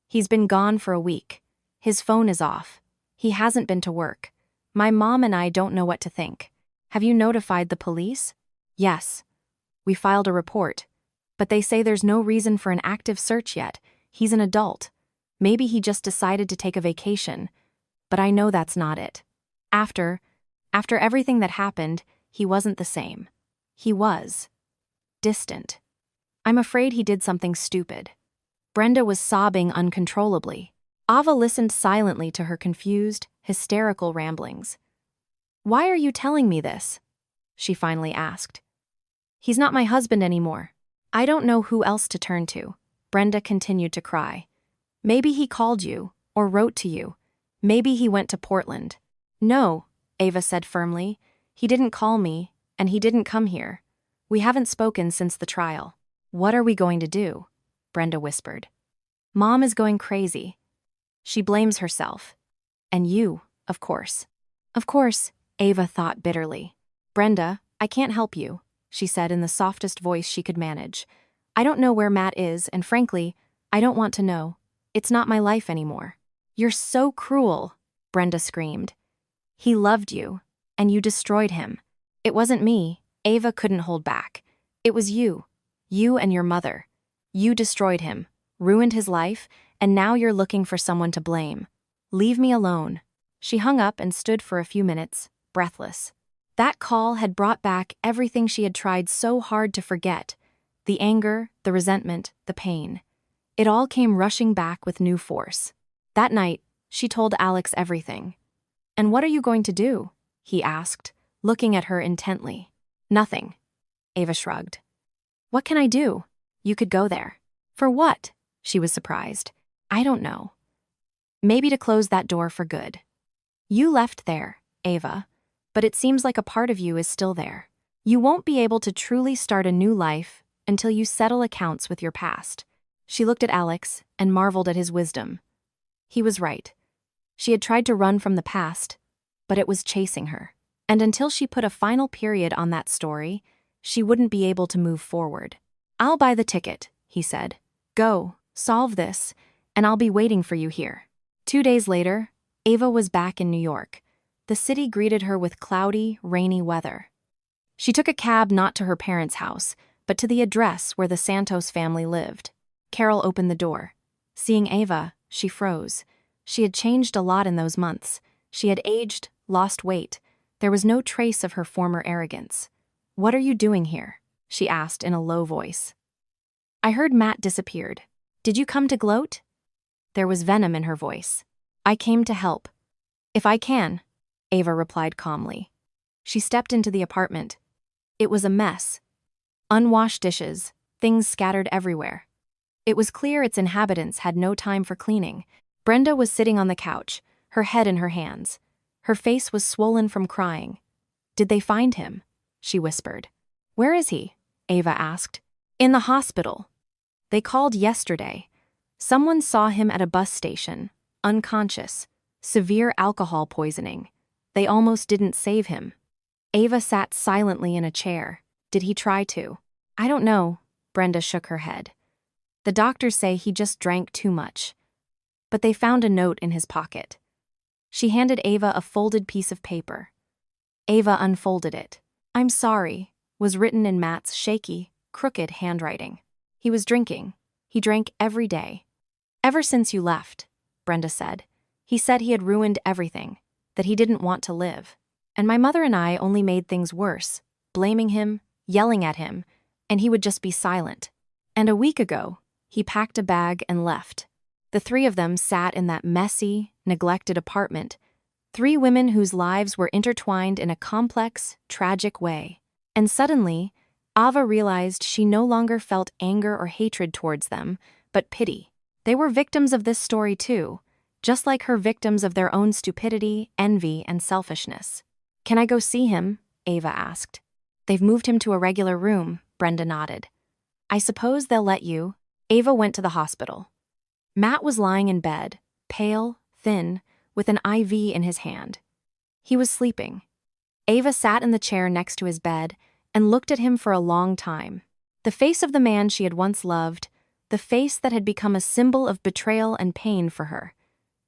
A: "He's been gone for a week. His phone is off. He hasn't been to work. My mom and I don't know what to think. Have you notified the police?" "Yes. We filed a report. But they say there's no reason for an active search yet. He's an adult. Maybe he just decided to take a vacation. But I know that's not it. After everything that happened, he wasn't the same. He was distant. I'm afraid he did something stupid." Brenda was sobbing uncontrollably. Ava listened silently to her confused, hysterical ramblings. "Why are you telling me this?" she finally asked. "He's not my husband anymore. I don't know who else to turn to." Brenda continued to cry. "Maybe he called you, or wrote to you. Maybe he went to Portland." "No," Ava said firmly. "He didn't call me, and he didn't come here. We haven't spoken since the trial." "What are we going to do?" Brenda whispered. "Mom is going crazy. She blames herself. And you, of course." "Of course," Ava thought bitterly. "Brenda, I can't help you," she said in the softest voice she could manage. "I don't know where Matt is, and frankly, I don't want to know. It's not my life anymore." "You're so cruel," Brenda screamed. "He loved you, and you destroyed him." "It wasn't me," Ava couldn't hold back. "It was you. You and your mother. You destroyed him, ruined his life, and now you're looking for someone to blame. Leave me alone." She hung up and stood for a few minutes, breathless. That call had brought back everything she had tried so hard to forget. The anger, the resentment, the pain. It all came rushing back with new force. That night, she told Alex everything. "And what are you going to do?" he asked, looking at her intently. "Nothing," Ava shrugged. "What can I do?" "You could go there." "For what?" She was surprised. "I don't know. Maybe to close that door for good." "You left there, Ava, but it seems like a part of you is still there. You won't be able to truly start a new life until you settle accounts with your past." She looked at Alex and marveled at his wisdom. He was right. She had tried to run from the past, but it was chasing her. And until she put a final period on that story, she wouldn't be able to move forward. "I'll buy the ticket," he said. "Go, solve this, and I'll be waiting for you here." 2 days later, Ava was back in New York. The city greeted her with cloudy, rainy weather. She took a cab not to her parents' house, but to the address where the Santos family lived. Carol opened the door. Seeing Ava, she froze. She had changed a lot in those months. She had aged, lost weight. There was no trace of her former arrogance. "What are you doing here?" she asked in a low voice. "I heard Matt disappeared. Did you come to gloat?" There was venom in her voice. "I came to help. If I can," Ava replied calmly. She stepped into the apartment. It was a mess. Unwashed dishes, things scattered everywhere. It was clear its inhabitants had no time for cleaning. Brenda was sitting on the couch, her head in her hands. Her face was swollen from crying. "Did they find him?" she whispered. "Where is he?" Ava asked. "In the hospital. They called yesterday. Someone saw him at a bus station, unconscious, severe alcohol poisoning. They almost didn't save him." Ava sat silently in a chair. Did he try to? I don't know, Brenda shook her head. The doctors say he just drank too much. But they found a note in his pocket. She handed Ava a folded piece of paper. Ava unfolded it. I'm sorry, was written in Matt's shaky, crooked handwriting. He was drinking. He drank every day. Ever since you left, Brenda said. He said he had ruined everything, that he didn't want to live. And my mother and I only made things worse, blaming him, yelling at him, and he would just be silent. And a week ago, he packed a bag and left. The three of them sat in that messy, neglected apartment, three women whose lives were intertwined in a complex, tragic way. And suddenly, Ava realized she no longer felt anger or hatred towards them, but pity. They were victims of this story too, just like her victims of their own stupidity, envy, and selfishness. Can I go see him? Ava asked. They've moved him to a regular room, Brenda nodded. I suppose they'll let you. Ava went to the hospital. Matt was lying in bed, pale, thin, with an IV in his hand. He was sleeping. Ava sat in the chair next to his bed and looked at him for a long time. The face of the man she had once loved, the face that had become a symbol of betrayal and pain for her.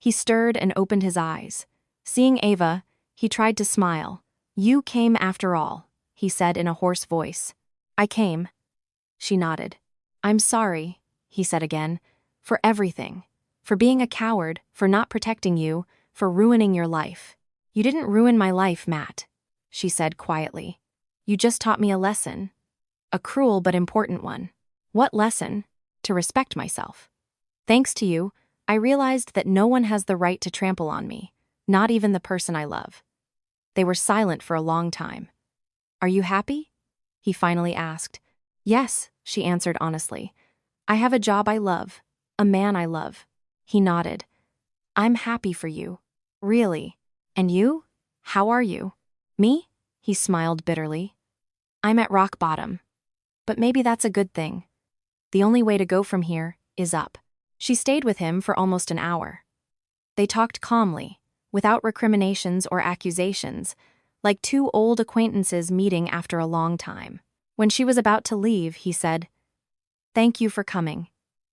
A: He stirred and opened his eyes. Seeing Ava, he tried to smile. You came after all, he said in a hoarse voice. I came. She nodded. I'm sorry, he said again, for everything. For being a coward, for not protecting you, for ruining your life. You didn't ruin my life, Matt, she said quietly. You just taught me a lesson. A cruel but important one. What lesson? To respect myself. Thanks to you, I realized that no one has the right to trample on me, not even the person I love. They were silent for a long time. Are you happy? He finally asked. Yes, she answered honestly. I have a job I love, a man I love. He nodded. I'm happy for you. Really. And you? How are you? Me? He smiled bitterly. I'm at rock bottom. But maybe that's a good thing. The only way to go from here is up. She stayed with him for almost an hour. They talked calmly, without recriminations or accusations, like two old acquaintances meeting after a long time. When she was about to leave, he said, Thank you for coming.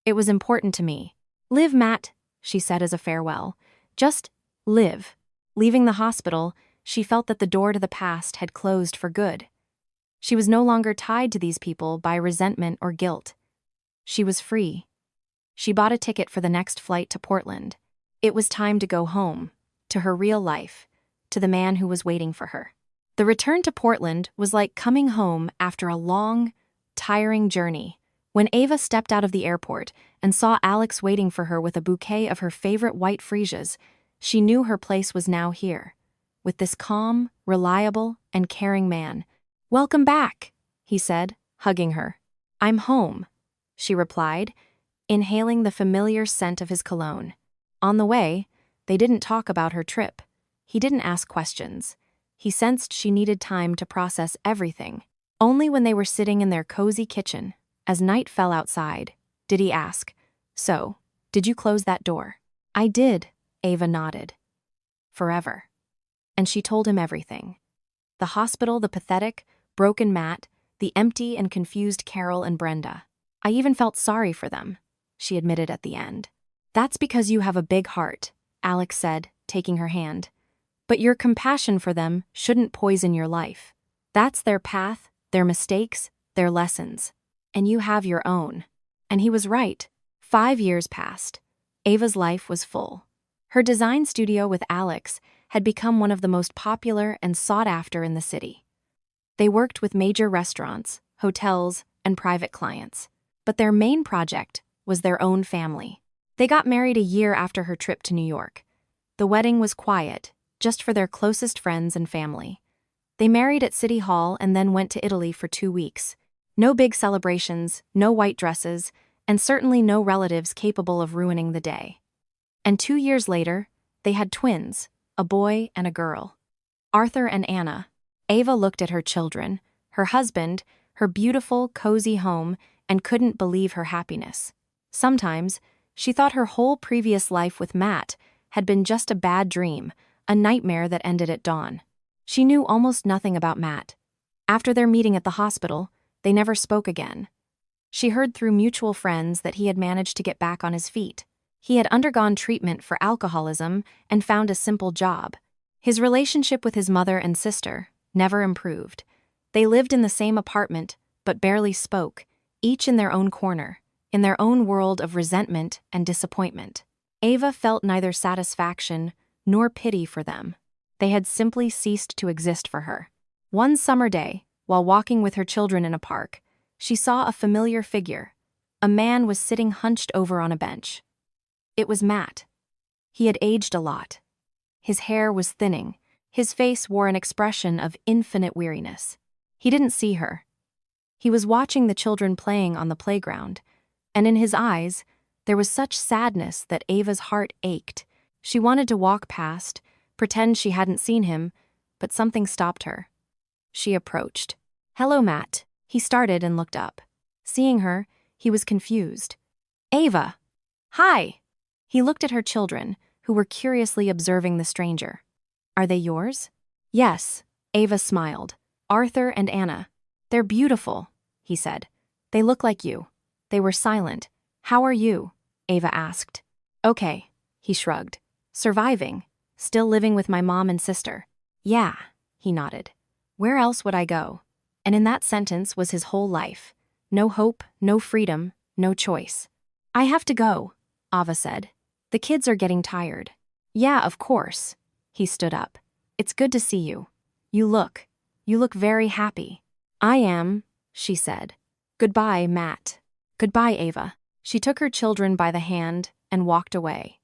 A: It was important to me. Live, Matt, she said as a farewell. Just live. Leaving the hospital, she felt that the door to the past had closed for good. She was no longer tied to these people by resentment or guilt. She was free. She bought a ticket for the next flight to Portland. It was time to go home, to her real life, to the man who was waiting for her. The return to Portland was like coming home after a long, tiring journey. When Ava stepped out of the airport and saw Alex waiting for her with a bouquet of her favorite white freesias, she knew her place was now here, with this calm, reliable, and caring man. Welcome back, he said, hugging her. I'm home, she replied, inhaling the familiar scent of his cologne. On the way, they didn't talk about her trip. He didn't ask questions. He sensed she needed time to process everything. Only when they were sitting in their cozy kitchen, as night fell outside, did he ask, So, did you close that door? I did, Ava nodded. Forever. And she told him everything. The hospital, the pathetic, broken Matt, the empty and confused Carol and Brenda. I even felt sorry for them, she admitted at the end. That's because you have a big heart, Alex said, taking her hand. But your compassion for them shouldn't poison your life. That's their path, their mistakes, their lessons. And you have your own. And he was right. 5 years passed. Ava's life was full. Her design studio with Alex had become one of the most popular and sought after in the city. They worked with major restaurants, hotels, and private clients. But their main project was their own family. They got married a year after her trip to New York. The wedding was quiet, just for their closest friends and family. They married at City Hall and then went to Italy for 2 weeks. No big celebrations, no white dresses, and certainly no relatives capable of ruining the day. And 2 years later, they had twins, a boy and a girl. Arthur and Anna. Ava looked at her children, her husband, her beautiful, cozy home, and couldn't believe her happiness. Sometimes, she thought her whole previous life with Matt had been just a bad dream, a nightmare that ended at dawn. She knew almost nothing about Matt. After their meeting at the hospital, they never spoke again. She heard through mutual friends that he had managed to get back on his feet. He had undergone treatment for alcoholism and found a simple job. His relationship with his mother and sister never improved. They lived in the same apartment, but barely spoke, each in their own corner, in their own world of resentment and disappointment. Ava felt neither satisfaction nor pity for them. They had simply ceased to exist for her. One summer day, while walking with her children in a park, she saw a familiar figure. A man was sitting hunched over on a bench. It was Matt. He had aged a lot. His hair was thinning. His face wore an expression of infinite weariness. He didn't see her. He was watching the children playing on the playground, and in his eyes, there was such sadness that Ava's heart ached. She wanted to walk past, pretend she hadn't seen him, but something stopped her. She approached. "Hello, Matt." He started and looked up. Seeing her, he was confused. "Ava!" "Hi!" He looked at her children, who were curiously observing the stranger. "Are they yours?" "Yes," Ava smiled. "Arthur and Anna. They're beautiful," he said. "They look like you." They were silent. "How are you?" Ava asked. "Okay," he shrugged. "Surviving. Still living with my mom and sister." "Yeah," he nodded. "Where else would I go?" And in that sentence was his whole life. No hope, no freedom, no choice. "I have to go," Ava said. "The kids are getting tired." "Yeah, of course." He stood up. "It's good to see you. You look very happy." "I am," she said. "Goodbye, Matt." "Goodbye, Ava." She took her children by the hand and walked away.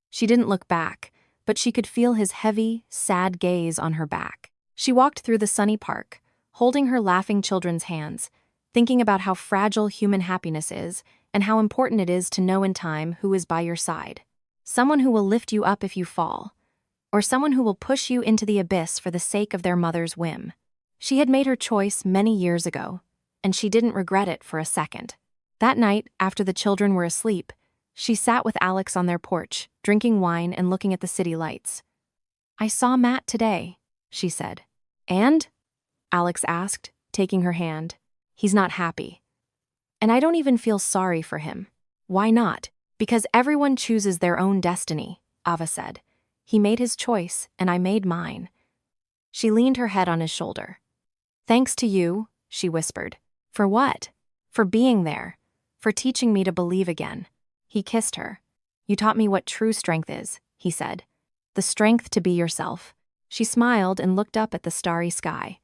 A: She didn't look back, but she could feel his heavy, sad gaze on her back. She walked through the sunny park, holding her laughing children's hands, thinking about how fragile human happiness is and how important it is to know in time who is by your side. Someone who will lift you up if you fall, or someone who will push you into the abyss for the sake of their mother's whim. She had made her choice many years ago, and she didn't regret it for a second. That night, after the children were asleep, she sat with Alex on their porch, drinking wine and looking at the city lights. "I saw Matt today," she said. "And?" Alex asked, taking her hand. "He's not happy. And I don't even feel sorry for him." "Why not?" "Because everyone chooses their own destiny," Ava said. "He made his choice, and I made mine." She leaned her head on his shoulder. "Thanks to you," she whispered. "For what?" "For being there. For teaching me to believe again." He kissed her. "You taught me what true strength is," he said. "The strength to be yourself." She smiled and looked up at the starry sky.